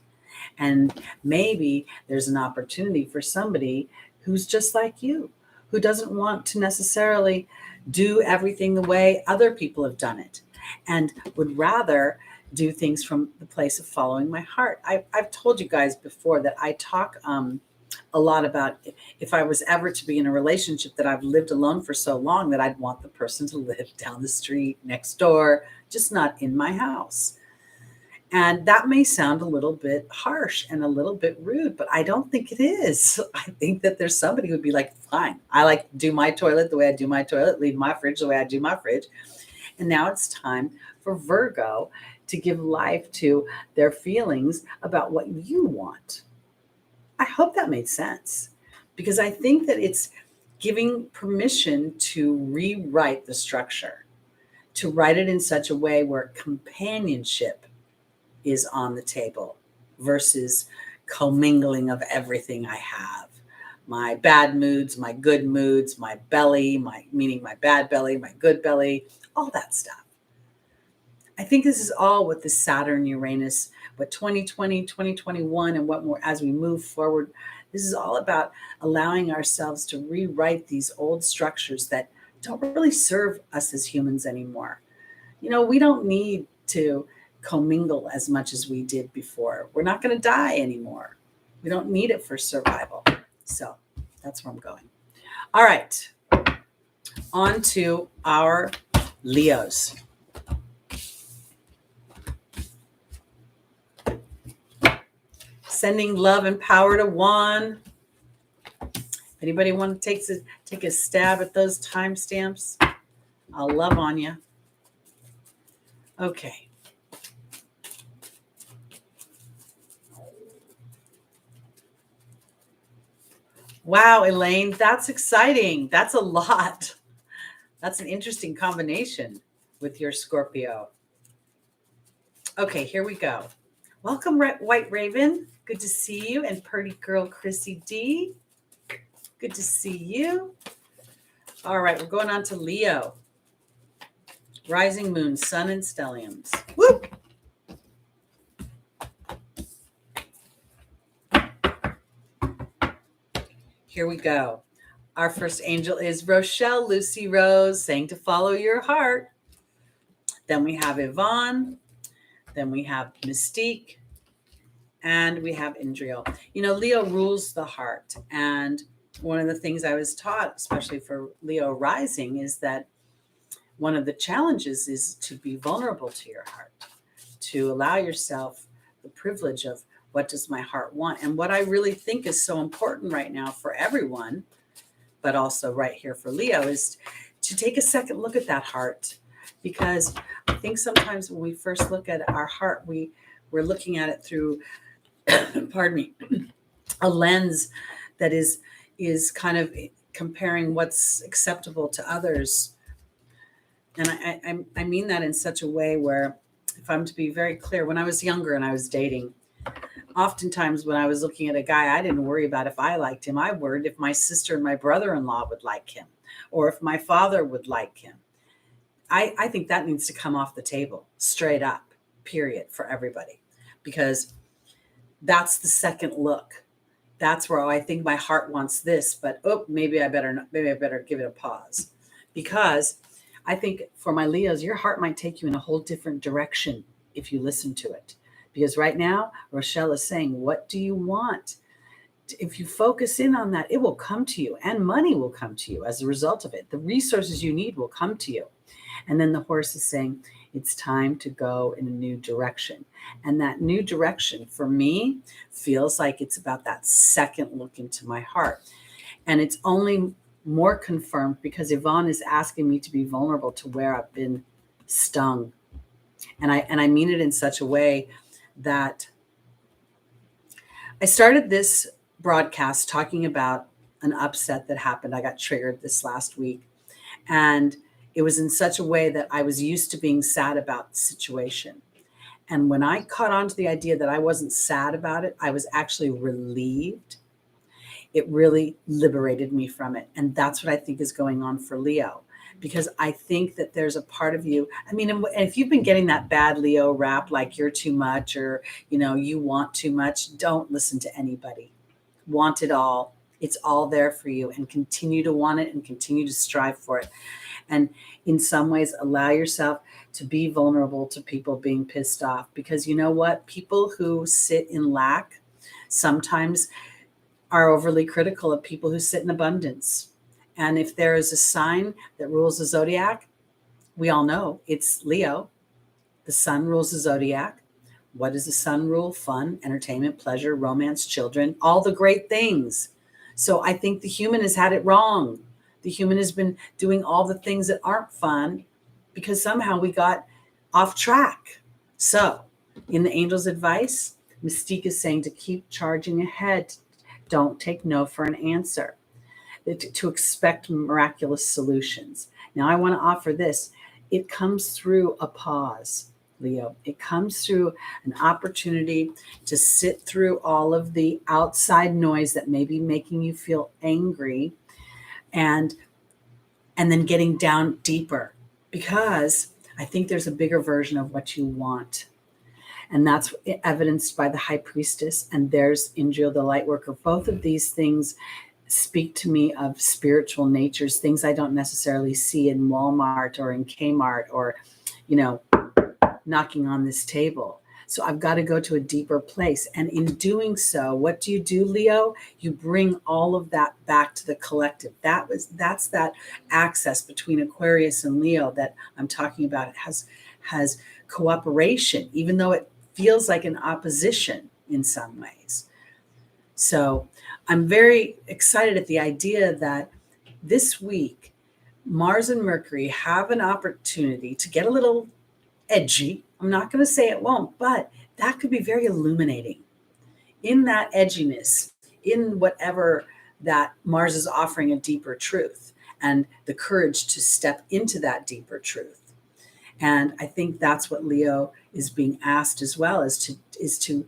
And maybe there's an opportunity for somebody who's just like you, who doesn't want to necessarily do everything the way other people have done it and would rather do things from the place of following my heart. I've told you guys before that I talk a lot about if I was ever to be in a relationship, that I've lived alone for so long that I'd want the person to live down the street next door, just not in my house. And that may sound a little bit harsh and a little bit rude, but I don't think it is. I think that there's somebody who'd be like, fine, I like to do my toilet the way I do my toilet, leave my fridge the way I do my fridge. And now it's time for Virgo to give life to their feelings about what you want. I hope that made sense, because I think that it's giving permission to rewrite the structure, to write it in such a way where companionship is on the table versus commingling of everything I have. My bad moods, my good moods, my belly, meaning my bad belly, my good belly, all that stuff. I think this is all what the Saturn, Uranus, what 2020, 2021, and what more as we move forward. This is all about allowing ourselves to rewrite these old structures that don't really serve us as humans anymore. We don't need to commingle as much as we did before. We're not going to die anymore. We don't need it for survival. So that's where I'm going. All right. On to our Leos. Sending love and power to Juan. Anybody want to take a stab at those timestamps? I'll love on you. Okay. Wow, Elaine, that's exciting. That's a lot. That's an interesting combination with your Scorpio. Okay, here we go. Welcome, White Raven. Good to see you. And Pretty Girl Chrissy D. Good to see you. All right, we're going on to Leo. Rising Moon, Sun, and Stelliums. Woo! Here we go. Our first angel is Rochelle Lucy Rose, saying to follow your heart. Then we have Yvonne. Then we have Mystique. And we have Indriel. Leo rules the heart. And one of the things I was taught, especially for Leo rising, is that one of the challenges is to be vulnerable to your heart, to allow yourself the privilege of what does my heart want? And what I really think is so important right now for everyone, but also right here for Leo, is to take a second look at that heart. Because I think sometimes when we first look at our heart, we're looking at it through, pardon me, a lens that is kind of comparing what's acceptable to others. And I mean that in such a way where, if I'm to be very clear, when I was younger and I was dating, oftentimes when I was looking at a guy, I didn't worry about if I liked him. I worried if my sister and my brother-in-law would like him, or if my father would like him. I think that needs to come off the table, straight up, period, for everybody, because that's the second look. That's where I think my heart wants this, but maybe I better give it a pause, because I think for my Leos, your heart might take you in a whole different direction if you listen to it. Because right now, Rochelle is saying, what do you want? If you focus in on that, it will come to you, and money will come to you as a result of it. The resources you need will come to you. And then the horse is saying, it's time to go in a new direction. And that new direction for me feels like it's about that second look into my heart. And it's only more confirmed because Yvonne is asking me to be vulnerable to where I've been stung. And I mean it in such a way that I started this broadcast talking about an upset that happened. I got triggered this last week. And it was in such a way that I was used to being sad about the situation. And when I caught on to the idea that I wasn't sad about it, I was actually relieved. It really liberated me from it. And that's what I think is going on for Leo, because I think that there's a part of you. I mean, if you've been getting that bad Leo rap, like you're too much, or, you want too much, don't listen to anybody. Want it all. It's all there for you, and continue to want it and continue to strive for it. And in some ways, allow yourself to be vulnerable to people being pissed off, because you know what? People who sit in lack sometimes are overly critical of people who sit in abundance. And if there is a sign that rules the zodiac, we all know it's Leo. The sun rules the zodiac. What does the sun rule? Fun, entertainment, pleasure, romance, children, all the great things. So I think the human has had it wrong. The human has been doing all the things that aren't fun because somehow we got off track. So in the angel's advice, Mystique is saying to keep charging ahead. Don't take no for an answer. To expect miraculous solutions. Now I want to offer this. It comes through a pause, Leo. It comes through an opportunity to sit through all of the outside noise that may be making you feel angry, and then getting down deeper, because I think there's a bigger version of what you want. And that's evidenced by the High Priestess, and there's Indriel, the light worker. Both of these things speak to me of spiritual natures, things I don't necessarily see in Walmart or in Kmart or, knocking on this table. So I've got to go to a deeper place. And in doing so, what do, Leo? You bring all of that back to the collective. That's that access between Aquarius and Leo that I'm talking about. It has cooperation, even though it feels like an opposition in some ways. So I'm very excited at the idea that this week, Mars and Mercury have an opportunity to get a little edgy. I'm not going to say it won't, but that could be very illuminating. In that edginess, in whatever that Mars is offering a deeper truth, and the courage to step into that deeper truth. And I think that's what Leo is being asked as well, is to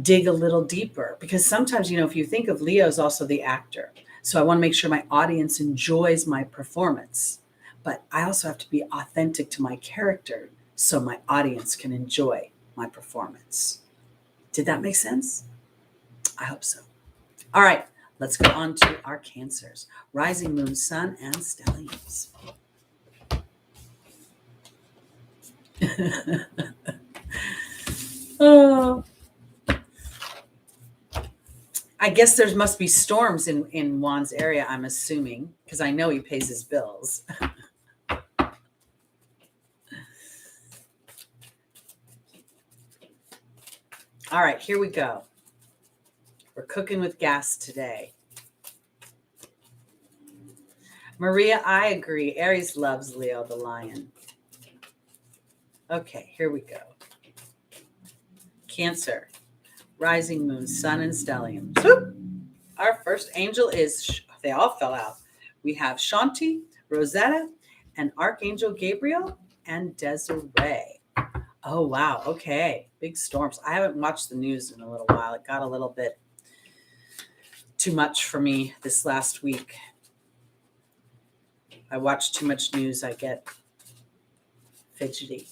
dig a little deeper, because sometimes, if you think of Leo as also the actor. So I want to make sure my audience enjoys my performance, but I also have to be authentic to my character so my audience can enjoy my performance. Did that make sense? I hope so. All right, let's go on to our Cancers, rising, moon, sun, and stelliums. Oh. I guess there must be storms in Juan's area, I'm assuming, because I know he pays his bills. All right, here we go. We're cooking with gas today. Maria, I agree. Aries loves Leo the lion. Okay, here we go. Cancer, rising moon, sun, and stellium. Swoop! Our first angel is, they all fell out. We have Shanti, Rosetta, and Archangel Gabriel, and Desiree. Oh, wow. Okay. Big storms. I haven't watched the news in a little while. It got a little bit too much for me this last week. I watch too much news. I get fidgety.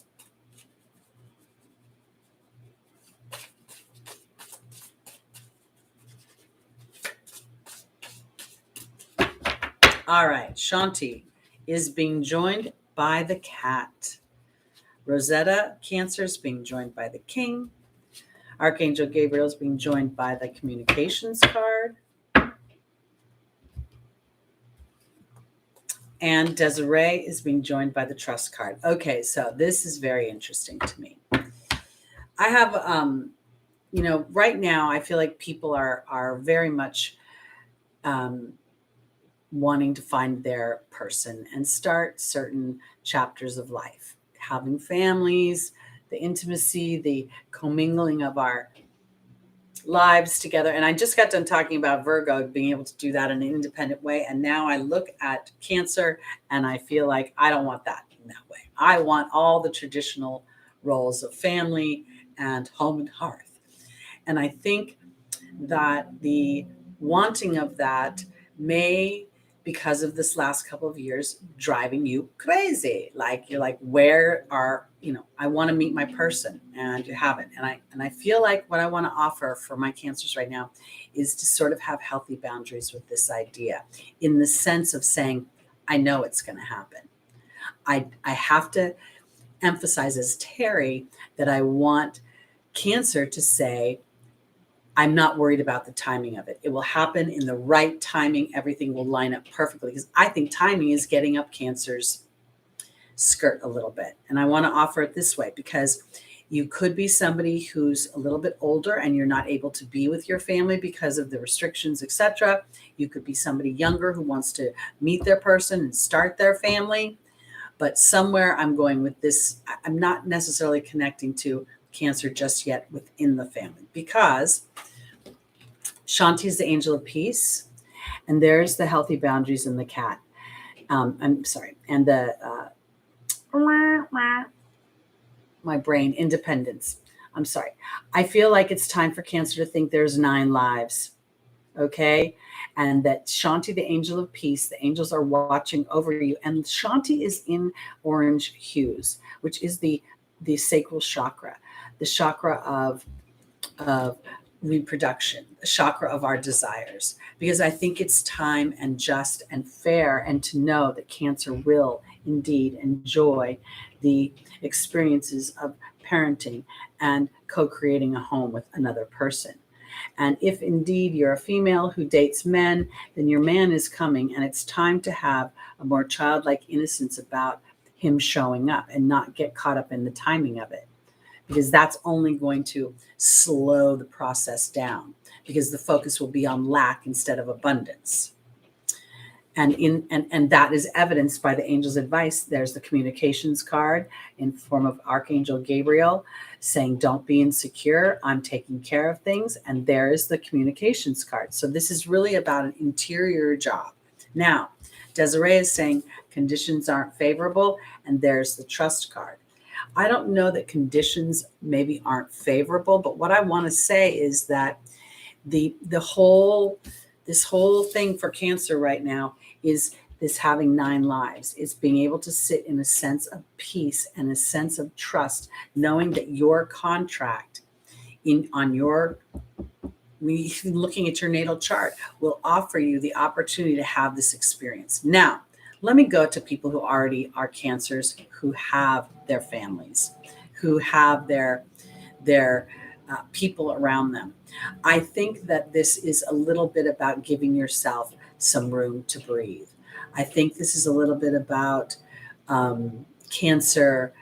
All right. Shanti is being joined by the cat. Rosetta, Cancer, is being joined by the king. Archangel Gabriel is being joined by the communications card. And Desiree is being joined by the trust card. Okay, so this is very interesting to me. I have, right now I feel like people are very much wanting to find their person and start certain chapters of life, having families, the intimacy, the commingling of our lives together. And I just got done talking about Virgo being able to do that in an independent way. And now I look at Cancer and I feel like I don't want that in that way. I want all the traditional roles of family and home and hearth. And I think that the wanting of that may, because of this last couple of years, driving you crazy. Like you're like, where are, I want to meet my person, and you haven't. And I feel like what I want to offer for my Cancers right now is to sort of have healthy boundaries with this idea, in the sense of saying, I know it's going to happen. I have to emphasize as Teri that I want Cancer to say, I'm not worried about the timing of it. It will happen in the right timing. Everything will line up perfectly, because I think timing is getting up Cancer's skirt a little bit. And I want to offer it this way, because you could be somebody who's a little bit older and you're not able to be with your family because of the restrictions, etc. You could be somebody younger who wants to meet their person and start their family. But somewhere I'm going with this, I'm not necessarily connecting to Cancer just yet within the family, because Shanti is the angel of peace, and there's the healthy boundaries in the cat. I'm sorry, and the my brain, independence. I'm sorry. I feel like it's time for Cancer to think there's 9 lives, okay? And that Shanti, the angel of peace, the angels are watching over you, and Shanti is in orange hues, which is the sacral chakra, the chakra of reproduction, the chakra of our desires, because I think it's time and just and fair, and to know that Cancer will indeed enjoy the experiences of parenting and co-creating a home with another person. And if indeed you're a female who dates men, then your man is coming, and it's time to have a more childlike innocence about him showing up and not get caught up in the timing of it, because that's only going to slow the process down, because the focus will be on lack instead of abundance. And that is evidenced by the angel's advice. There's the communications card in form of Archangel Gabriel saying, don't be insecure, I'm taking care of things. And there is the communications card. So this is really about an interior job. Now, Desiree is saying conditions aren't favorable, and there's the trust card. I don't know that conditions maybe aren't favorable, but what I want to say is that this whole thing for Cancer right now is this having 9 lives. It's being able to sit in a sense of peace and a sense of trust, knowing that your contract looking at your natal chart will offer you the opportunity to have this experience. Now, let me go to people who already are Cancers, who have their families, who have their people around them. I think that this is a little bit about giving yourself some room to breathe. I think this is a little bit about Cancer.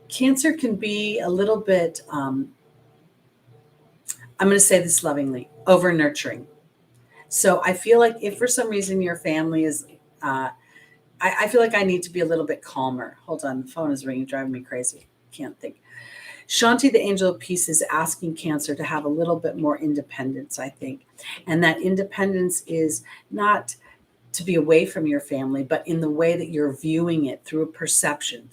Cancer can be a little bit, I'm going to say this lovingly, over nurturing. So I feel like if for some reason your family is, I feel like I need to be a little bit calmer. Hold on, the phone is ringing, driving me crazy. Can't think. Shanti, the angel of peace, is asking Cancer to have a little bit more independence, I think. And that independence is not to be away from your family, but in the way that you're viewing it through a perception.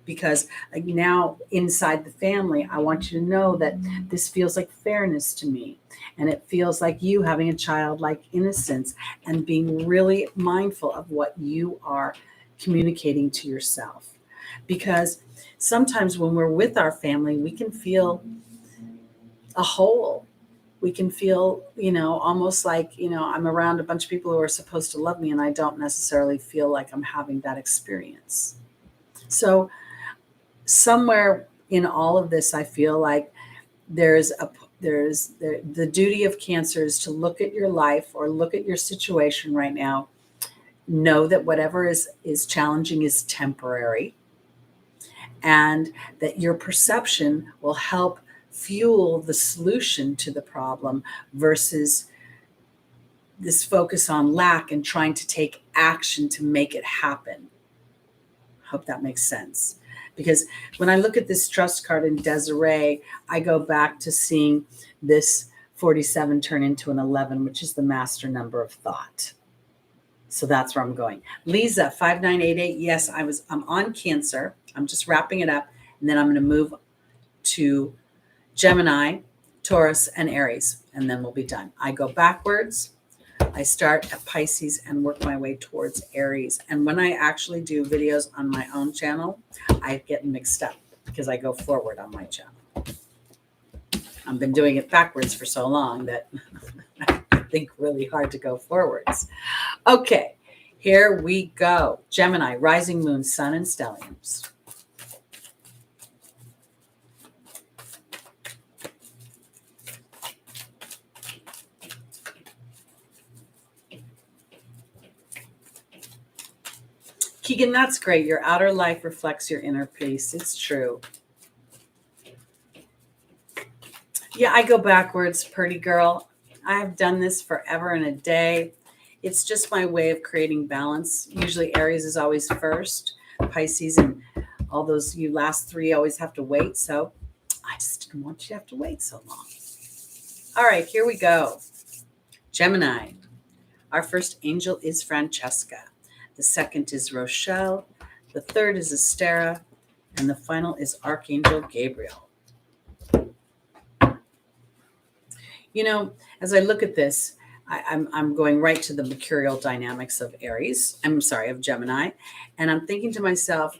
Because now inside the family, I want you to know that this feels like fairness to me. And it feels like you having a childlike innocence and being really mindful of what you are communicating to yourself. Because sometimes when we're with our family, we can feel a whole. We can feel, almost like, I'm around a bunch of people who are supposed to love me, and I don't necessarily feel like I'm having that experience. So somewhere in all of this, I feel like there's the duty of Cancer is to look at your life or look at your situation right now. Know that whatever is challenging is temporary, and that your perception will help fuel the solution to the problem versus this focus on lack and trying to take action to make it happen. Hope that makes sense. Because when I look at this trust card in Desiree, I go back to seeing this 47 turn into an 11, which is the master number of thought. So that's where I'm going. Lisa, 5988. Yes, I'm on Cancer. I'm just wrapping it up. And then I'm going to move to Gemini, Taurus, and Aries, and then we'll be done. I go backwards. I start at Pisces and work my way towards Aries. And when I actually do videos on my own channel, I get mixed up because I go forward on my channel. I've been doing it backwards for so long that I think really hard to go forwards. Okay, here we go. Gemini, rising moon, sun, and stelliums. Keegan, that's great. Your outer life reflects your inner peace. It's true. Yeah, I go backwards, pretty girl. I have done this forever and a day. It's just my way of creating balance. Usually Aries is always first. Pisces and all those you last three always have to wait. So I just didn't want you to have to wait so long. All right, here we go. Gemini. Our first angel is Francesca. The second is Rochelle. The third is Estera. And the final is Archangel Gabriel. As I look at this, I'm going right to the mercurial dynamics of Gemini. And I'm thinking to myself,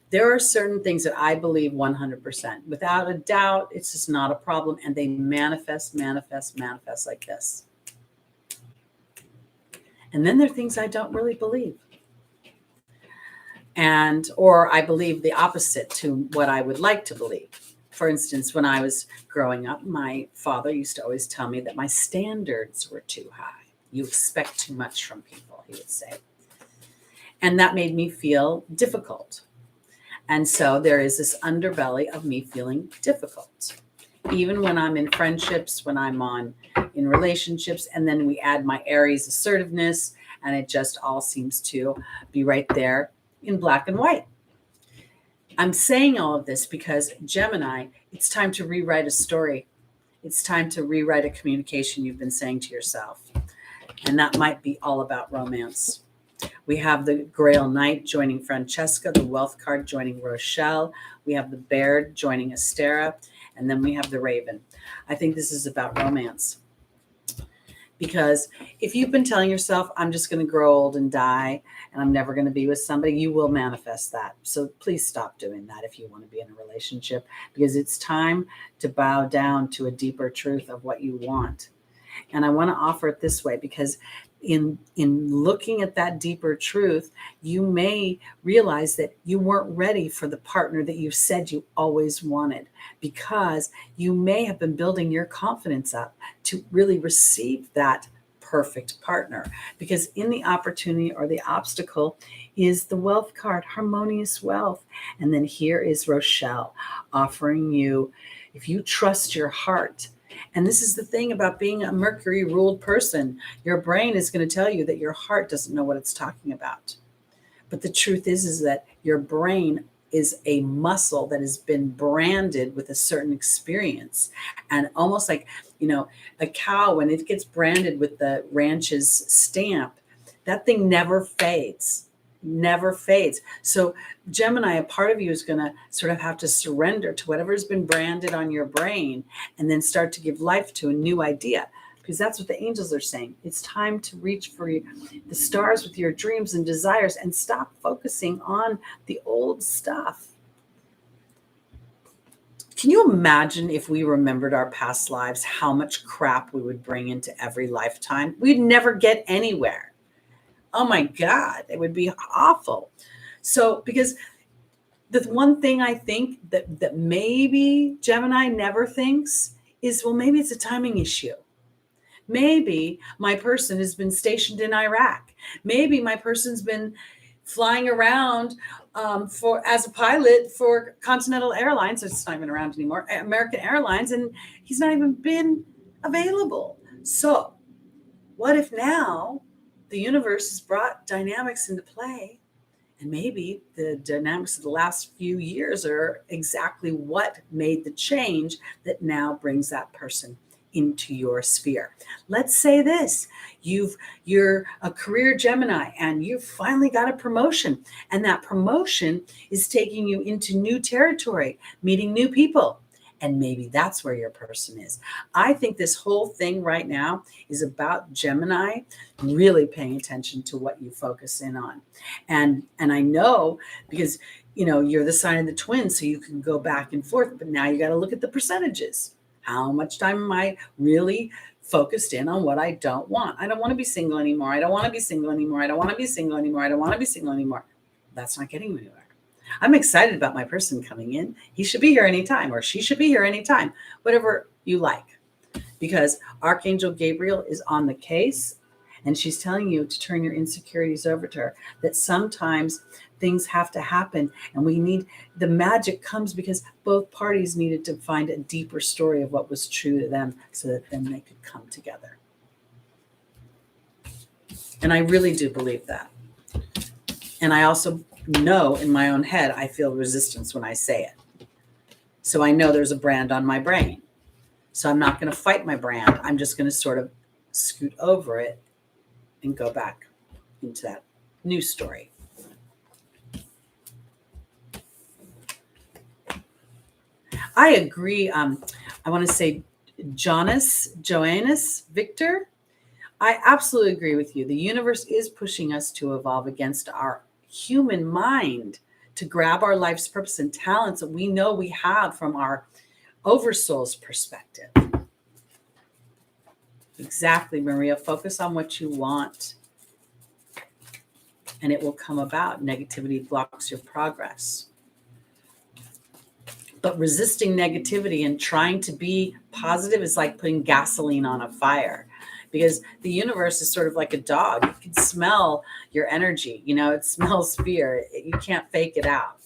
there are certain things that I believe 100%. Without a doubt, it's just not a problem. And they manifest like this. And then there are things I don't really believe. Or I believe the opposite to what I would like to believe. For instance, when I was growing up, my father used to always tell me that my standards were too high. You expect too much from people, he would say. And that made me feel difficult. And so there is this underbelly of me feeling difficult. Even when I'm in friendships, when I'm in relationships, and then we add my Aries assertiveness, and it just all seems to be right there in black and white. I'm saying all of this because Gemini, it's time to rewrite a story. It's time to rewrite a communication you've been saying to yourself. And that might be all about romance. We have the Grail Knight joining Francesca, the Wealth card joining Rochelle. We have the Bear joining Estera. And then we have the Raven. I think this is about romance. Because if you've been telling yourself, I'm just going to grow old and die, and I'm never going to be with somebody, you will manifest that. So please stop doing that if you want to be in a relationship, because it's time to bow down to a deeper truth of what you want. And I want to offer it this way because in looking at that deeper truth, you may realize that you weren't ready for the partner that you said you always wanted, because you may have been building your confidence up to really receive that perfect partner. Because in the opportunity or the obstacle is the wealth card, harmonious wealth. And then here is Rochelle offering you, if you trust your heart. And this is the thing about being a Mercury ruled person. Your brain is going to tell you that your heart doesn't know what it's talking about. But the truth is that your brain is a muscle that has been branded with a certain experience. And almost like, a cow, when it gets branded with the ranch's stamp, that thing never fades. Never fades. So Gemini, a part of you is going to sort of have to surrender to whatever's been branded on your brain and then start to give life to a new idea, because that's what the angels are saying. It's time to reach for the stars with your dreams and desires and stop focusing on the old stuff. Can you imagine if we remembered our past lives, how much crap we would bring into every lifetime? We'd never get anywhere. Oh my God, it would be awful. So, because the one thing I think that maybe Gemini never thinks is, well, maybe it's a timing issue. Maybe my person has been stationed in Iraq. Maybe my person's been flying around as a pilot for Continental Airlines. It's not even around anymore, American Airlines, and he's not even been available. So what if now the universe has brought dynamics into play, and maybe the dynamics of the last few years are exactly what made the change that now brings that person into your sphere. Let's say this, you're a career Gemini and you've finally got a promotion, and that promotion is taking you into new territory, meeting new people. And maybe that's where your person is. I think this whole thing right now is about Gemini really paying attention to what you focus in on. And I know because, you're the sign of the twins, so you can go back and forth, but now you got to look at the percentages. How much time am I really focused in on what I don't want? I don't want to be single anymore. I don't want to be single anymore. I don't want to be single anymore. I don't want to be single anymore. That's not getting me anywhere. I'm excited about my person coming in. He should be here anytime, or she should be here anytime, whatever you like, because Archangel Gabriel is on the case, and she's telling you to turn your insecurities over to her, that sometimes things have to happen, and the magic comes because both parties needed to find a deeper story of what was true to them so that then they could come together. And I really do believe that. And I also know in my own head, I feel resistance when I say it. So I know there's a brand on my brain. So I'm not going to fight my brand. I'm just going to sort of scoot over it and go back into that new story. I agree. I want to say Joannis, Victor. I absolutely agree with you. The universe is pushing us to evolve against our human mind, to grab our life's purpose and talents that we know we have from our oversoul's perspective. Exactly, Maria. Focus on what you want, and it will come about. Negativity blocks your progress. But resisting negativity and trying to be positive is like putting gasoline on a fire, because the universe is sort of like a dog. It can smell your energy. It smells fear. You can't fake it out.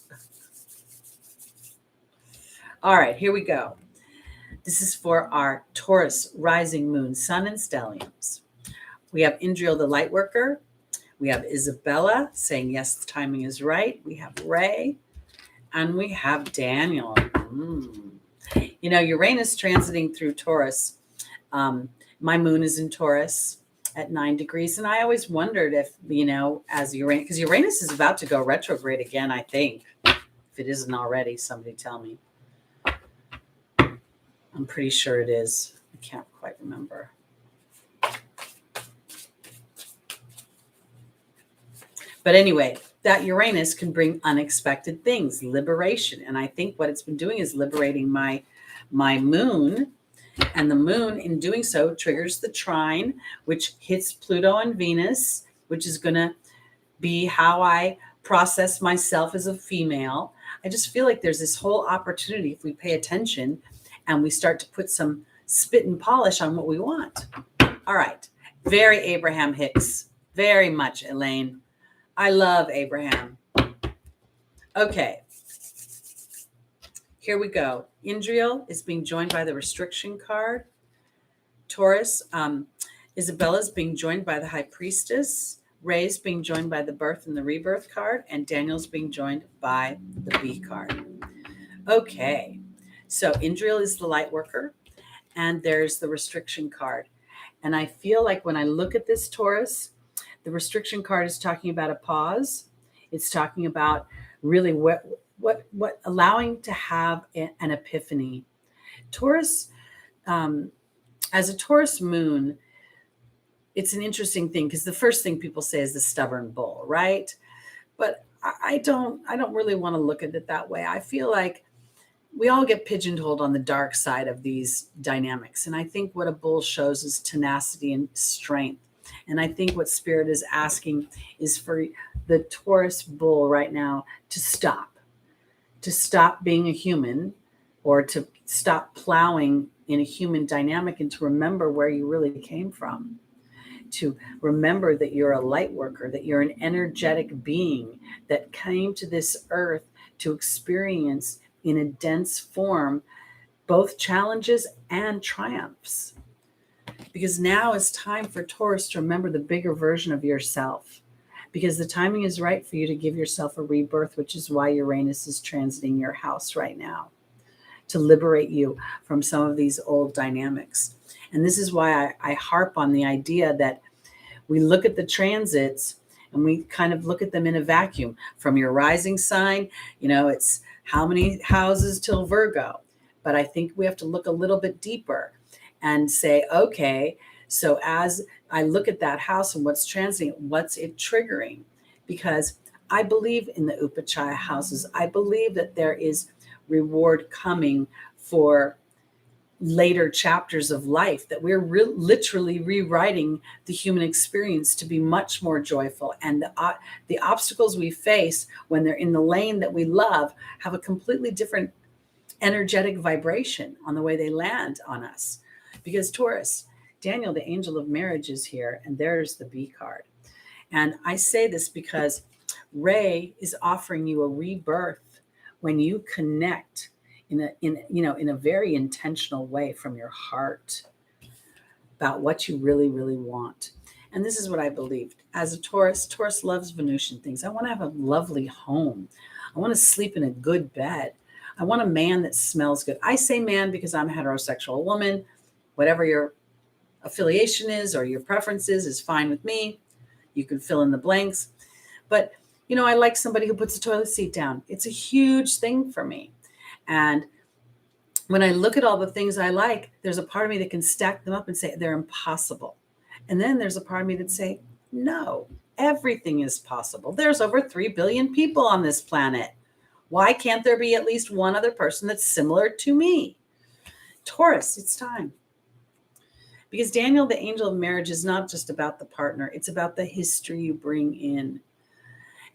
All right, here we go. This is for our Taurus, rising moon, sun, and stelliums. We have Indriel, the light worker. We have Isabella saying, yes, the timing is right. We have Ray. And we have Daniel. Uranus transiting through Taurus. My moon is in Taurus at 9 degrees. And I always wondered if, as Uranus, because Uranus is about to go retrograde again, I think. If it isn't already, somebody tell me. I'm pretty sure it is. I can't quite remember. But anyway, that Uranus can bring unexpected things, liberation. And I think what it's been doing is liberating my moon And the moon, in doing so, triggers the trine, which hits Pluto and Venus, which is going to be how I process myself as a female. I just feel like there's this whole opportunity if we pay attention and we start to put some spit and polish on what we want. All right. Very Abraham Hicks. Very much, Elaine. I love Abraham. Okay. Here we go. Indriel is being joined by the restriction card. Taurus, Isabella is being joined by the High Priestess. Ray is being joined by the Birth and the Rebirth card. And Daniel's being joined by the B card. Okay. So Indriel is the light worker. And there's the restriction card. And I feel like when I look at this Taurus, the restriction card is talking about a pause. It's talking about really what allowing to have an epiphany. Taurus, as a Taurus moon, it's an interesting thing because the first thing people say is the stubborn bull, right? But I don't really want to look at it that way. I feel like we all get pigeonholed on the dark side of these dynamics. And I think what a bull shows is tenacity and strength. And I think what Spirit is asking is for the Taurus bull right now to stop being a human, or to stop plowing in a human dynamic, and to remember where you really came from. To remember that you're a light worker, that you're an energetic being that came to this earth to experience in a dense form both challenges and triumphs. Because now it's time for Taurus to remember the bigger version of yourself, because the timing is right for you to give yourself a rebirth, which is why Uranus is transiting your house right now, to liberate you from some of these old dynamics. And this is why I harp on the idea that we look at the transits and we kind of look at them in a vacuum. From your rising sign, it's how many houses till Virgo. But I think we have to look a little bit deeper and say, okay, so as I look at that house and what's transiting, what's it triggering? Because I believe in the Upachaya houses. I believe that there is reward coming for later chapters of life, that we're literally rewriting the human experience to be much more joyful. And the obstacles we face when they're in the lane that we love have a completely different energetic vibration on the way they land on us. Because Taurus, Daniel, the angel of marriage, is here, and there's the B card. And I say this because Ray is offering you a rebirth when you connect in a very intentional way from your heart about what you really, really want. And this is what I believed. As a Taurus loves Venusian things. I want to have a lovely home. I want to sleep in a good bed. I want a man that smells good. I say man because I'm a heterosexual woman. Whatever your affiliation is or your preference is fine with me. You can fill in the blanks. But, I like somebody who puts the toilet seat down. It's a huge thing for me. And when I look at all the things I like, there's a part of me that can stack them up and say they're impossible. And then there's a part of me that say, no, everything is possible. There's over 3 billion people on this planet. Why can't there be at least one other person that's similar to me? Taurus, it's time. Because Daniel, the angel of marriage, is not just about the partner. It's about the history you bring in.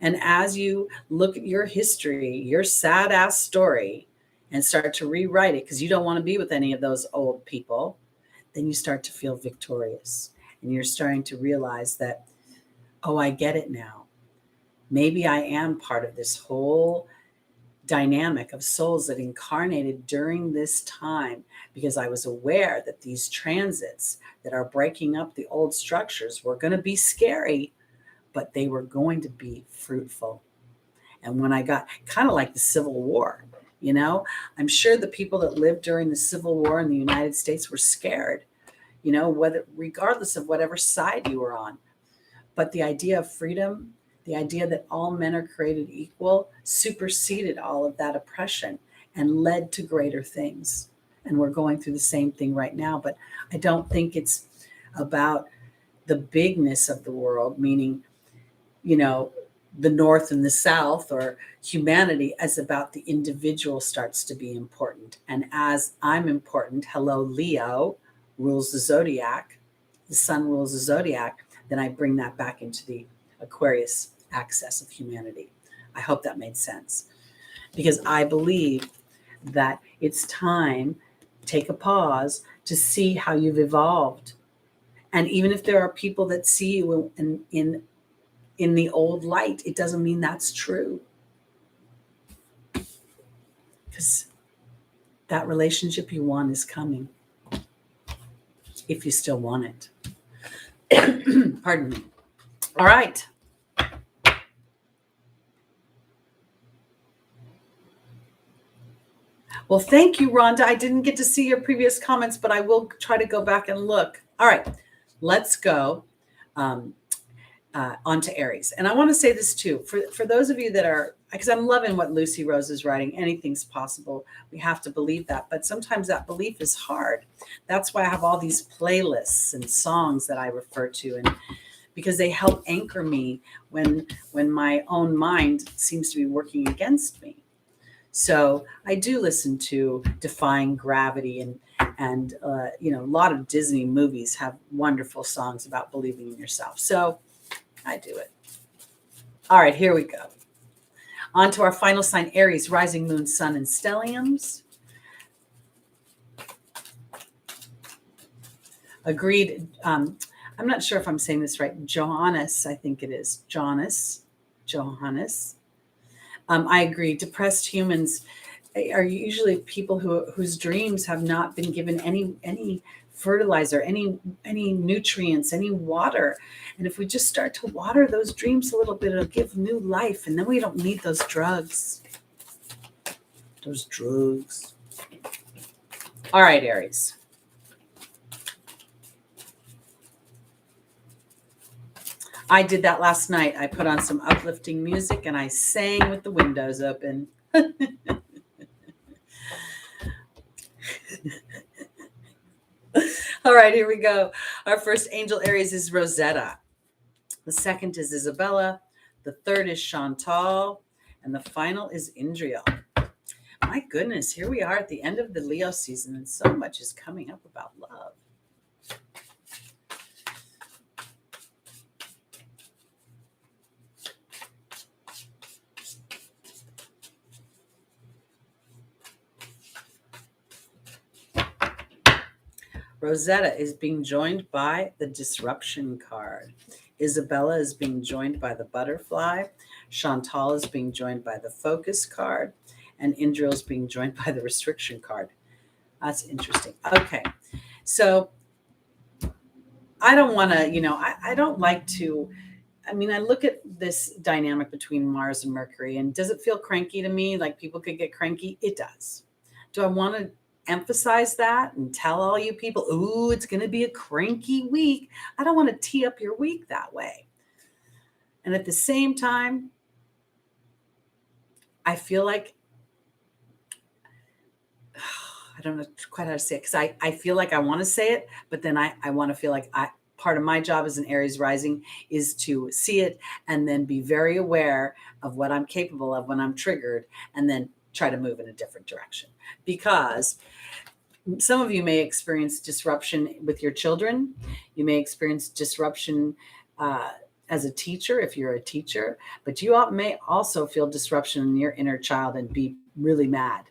And as you look at your history, your sad ass story, and start to rewrite it, because you don't want to be with any of those old people, then you start to feel victorious. And you're starting to realize that, oh, I get it now. Maybe I am part of this whole dynamic of souls that incarnated during this time, because I was aware that these transits that are breaking up the old structures were going to be scary, but they were going to be fruitful. And when I got kind of like the Civil War, I'm sure the people that lived during the Civil War in the United States were scared, regardless of whatever side you were on. But the idea of freedom, the idea that all men are created equal, superseded all of that oppression and led to greater things. And we're going through the same thing right now. But I don't think it's about the bigness of the world, meaning, the North and the South or humanity, as about the individual starts to be important. And as I'm important, hello, Leo rules the zodiac, the sun rules the zodiac, then I bring that back into the Aquarius axis of humanity. I hope that made sense, because I believe that it's time, take a pause to see how you've evolved. And even if there are people that see you in the old light, it doesn't mean that's true. Because that relationship you want is coming, if you still want it. Pardon me. All right. Well, thank you, Rhonda. I didn't get to see your previous comments, but I will try to go back and look. All right, let's go onto Aries. And I want to say this too, for those of you that are, because I'm loving what Lucy Rose is writing, anything's possible. We have to believe that. But sometimes that belief is hard. That's why I have all these playlists and songs that I refer to, and because they help anchor me when my own mind seems to be working against me. So I do listen to Defying Gravity, and a lot of Disney movies have wonderful songs about believing in yourself. So I do it. All right, here we go. On to our final sign, Aries, rising, moon, sun, and stelliums. Agreed. I'm not sure if I'm saying this right. Johannes, I think it is. Johannes. I agree. Depressed humans are usually people whose dreams have not been given any fertilizer, any nutrients, any water. And if we just start to water those dreams a little bit, it'll give new life. And then we don't need those drugs. All right, Aries. I did that last night. I put on some uplifting music and I sang with the windows open. All right, here we go. Our first angel Aries is Rosetta. The second is Isabella. The third is Chantal. And the final is Indriel. My goodness, here we are at the end of the Leo season, and so much is coming up about love. Rosetta is being joined by the Disruption card. Isabella is being joined by the Butterfly. Chantal is being joined by the Focus card. And Indriel is being joined by the Restriction card. That's interesting. Okay. So I don't want to, I don't like to, I look at this dynamic between Mars and Mercury, and does it feel cranky to me? Like people could get cranky? It does. Do I want to emphasize that and tell all you people, ooh, it's going to be a cranky week? I don't want to tee up your week that way. And at the same time, I feel like, I don't know quite how to say it, because I feel like I want to say it, but then I want to feel like part of my job as an Aries rising is to see it and then be very aware of what I'm capable of when I'm triggered, and then try to move in a different direction. Because some of you may experience disruption with your children. You may experience disruption as a teacher, if you're a teacher, but you may also feel disruption in your inner child and be really mad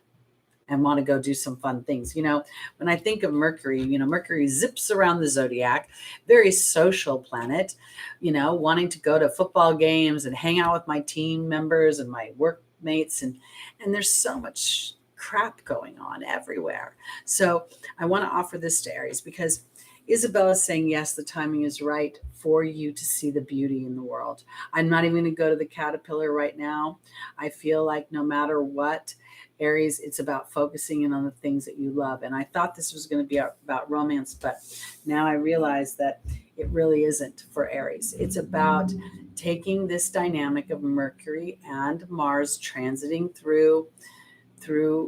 and want to go do some fun things. When I think of Mercury, Mercury zips around the zodiac, very social planet, wanting to go to football games and hang out with my team members and my workmates. And there's so much crap going on everywhere. So I want to offer this to Aries, because Isabella's saying, yes, the timing is right for you to see the beauty in the world. I'm not even going to go to the caterpillar right now. I feel like no matter what, Aries, it's about focusing in on the things that you love. And I thought this was going to be about romance, but now I realize that it really isn't for Aries. It's about taking this dynamic of Mercury and Mars transiting through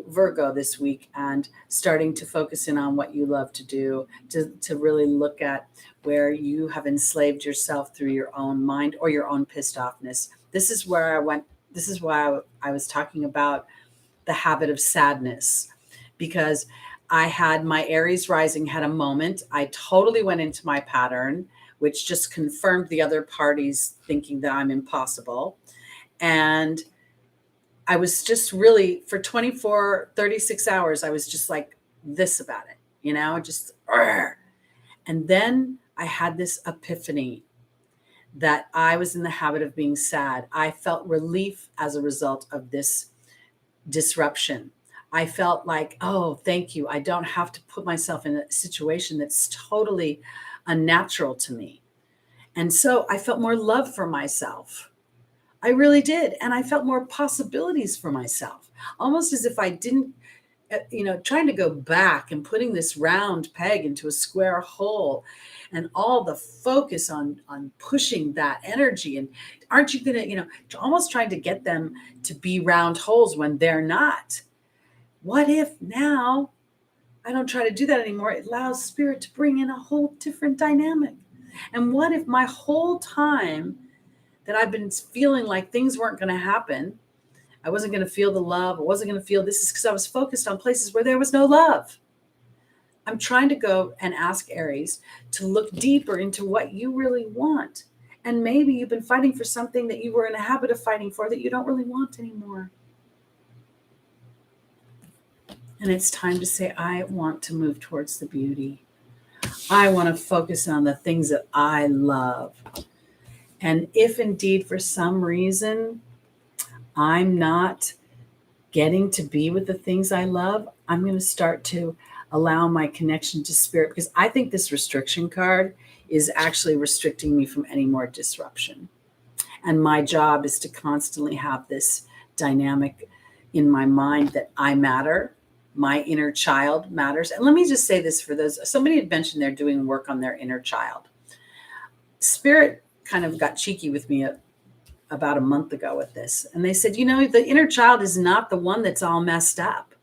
Virgo this week and starting to focus in on what you love to do, to really look at where you have enslaved yourself through your own mind or your own pissed offness, This is where I went. This is why I was talking about the habit of sadness, because I had my Aries rising had a moment. I totally went into my pattern, which just confirmed the other parties thinking that I'm impossible. And I was just really, for 24, 36 hours, I was just like this about it, just, "Argh." And then I had this epiphany that I was in the habit of being sad. I felt relief as a result of this disruption. I felt like, oh, thank you. I don't have to put myself in a situation that's totally unnatural to me. And so I felt more love for myself. I really did. And I felt more possibilities for myself, almost as if I didn't, trying to go back and putting this round peg into a square hole, and all the focus on pushing that energy. And aren't you going to, almost trying to get them to be round holes when they're not? What if now I don't try to do that anymore? It allows spirit to bring in a whole different dynamic. And what if my whole time that I've been feeling like things weren't going to happen, I wasn't going to feel the love, I wasn't going to feel this, is because I was focused on places where there was no love. I'm trying to go and ask Aries to look deeper into what you really want. And maybe you've been fighting for something that you were in a habit of fighting for that you don't really want anymore. And it's time to say, I want to move towards the beauty. I want to focus on the things that I love. And if indeed, for some reason, I'm not getting to be with the things I love, I'm going to start to allow my connection to spirit, because I think this restriction card is actually restricting me from any more disruption. And my job is to constantly have this dynamic in my mind that I matter. My inner child matters. And let me just say this for those, somebody had mentioned they're doing work on their inner child. Spirit kind of got cheeky with me about a month ago with this. And they said, the inner child is not the one that's all messed up.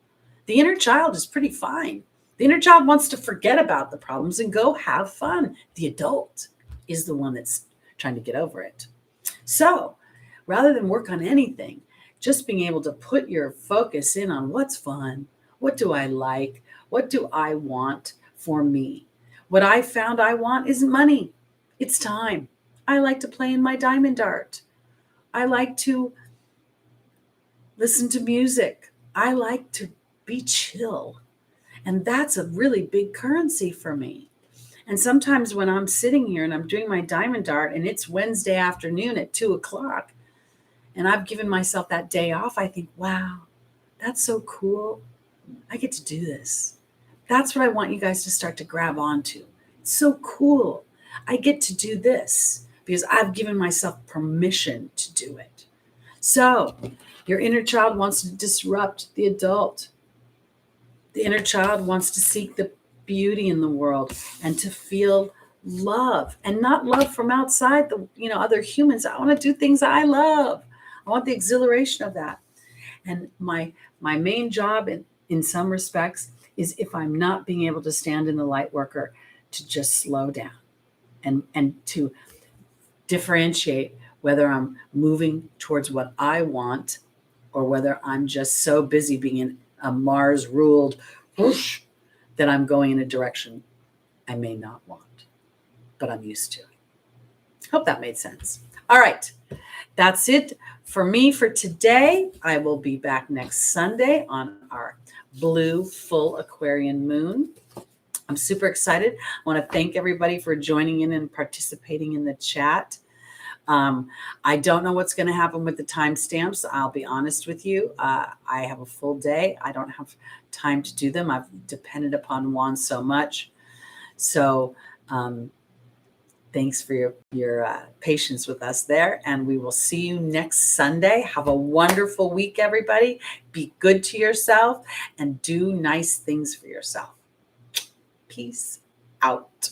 The inner child is pretty fine. The inner child wants to forget about the problems and go have fun. The adult is the one that's trying to get over it. So rather than work on anything, just being able to put your focus in on what's fun, what do I like, what do I want for me? What I found I want isn't money, it's time. I like to play in my diamond art. I like to listen to music. I like to be chill. And that's a really big currency for me. And sometimes when I'm sitting here and I'm doing my diamond art and it's Wednesday afternoon at 2:00 and I've given myself that day off, I think, wow, that's so cool. I get to do this. That's what I want you guys to start to grab onto. It's so cool. I get to do this because I've given myself permission to do it. So your inner child wants to disrupt the adult. The inner child wants to seek the beauty in the world and to feel love, and not love from outside the, other humans. I want to do things I love. I want the exhilaration of that. And my main job in some respects is, if I'm not being able to stand in the light worker, to just slow down and to differentiate whether I'm moving towards what I want or whether I'm just so busy being in a Mars ruled whoosh that I'm going in a direction I may not want, but I'm used to. Hope that made sense. All right. That's it for me for today. I will be back next Sunday on our blue full Aquarian moon. I'm super excited. I want to thank everybody for joining in and participating in the chat. I don't know what's going to happen with the timestamps. I'll be honest with you. I have a full day. I don't have time to do them. I've depended upon Juan so much. So thanks for your patience with us there. And we will see you next Sunday. Have a wonderful week, everybody. Be good to yourself and do nice things for yourself. Peace out.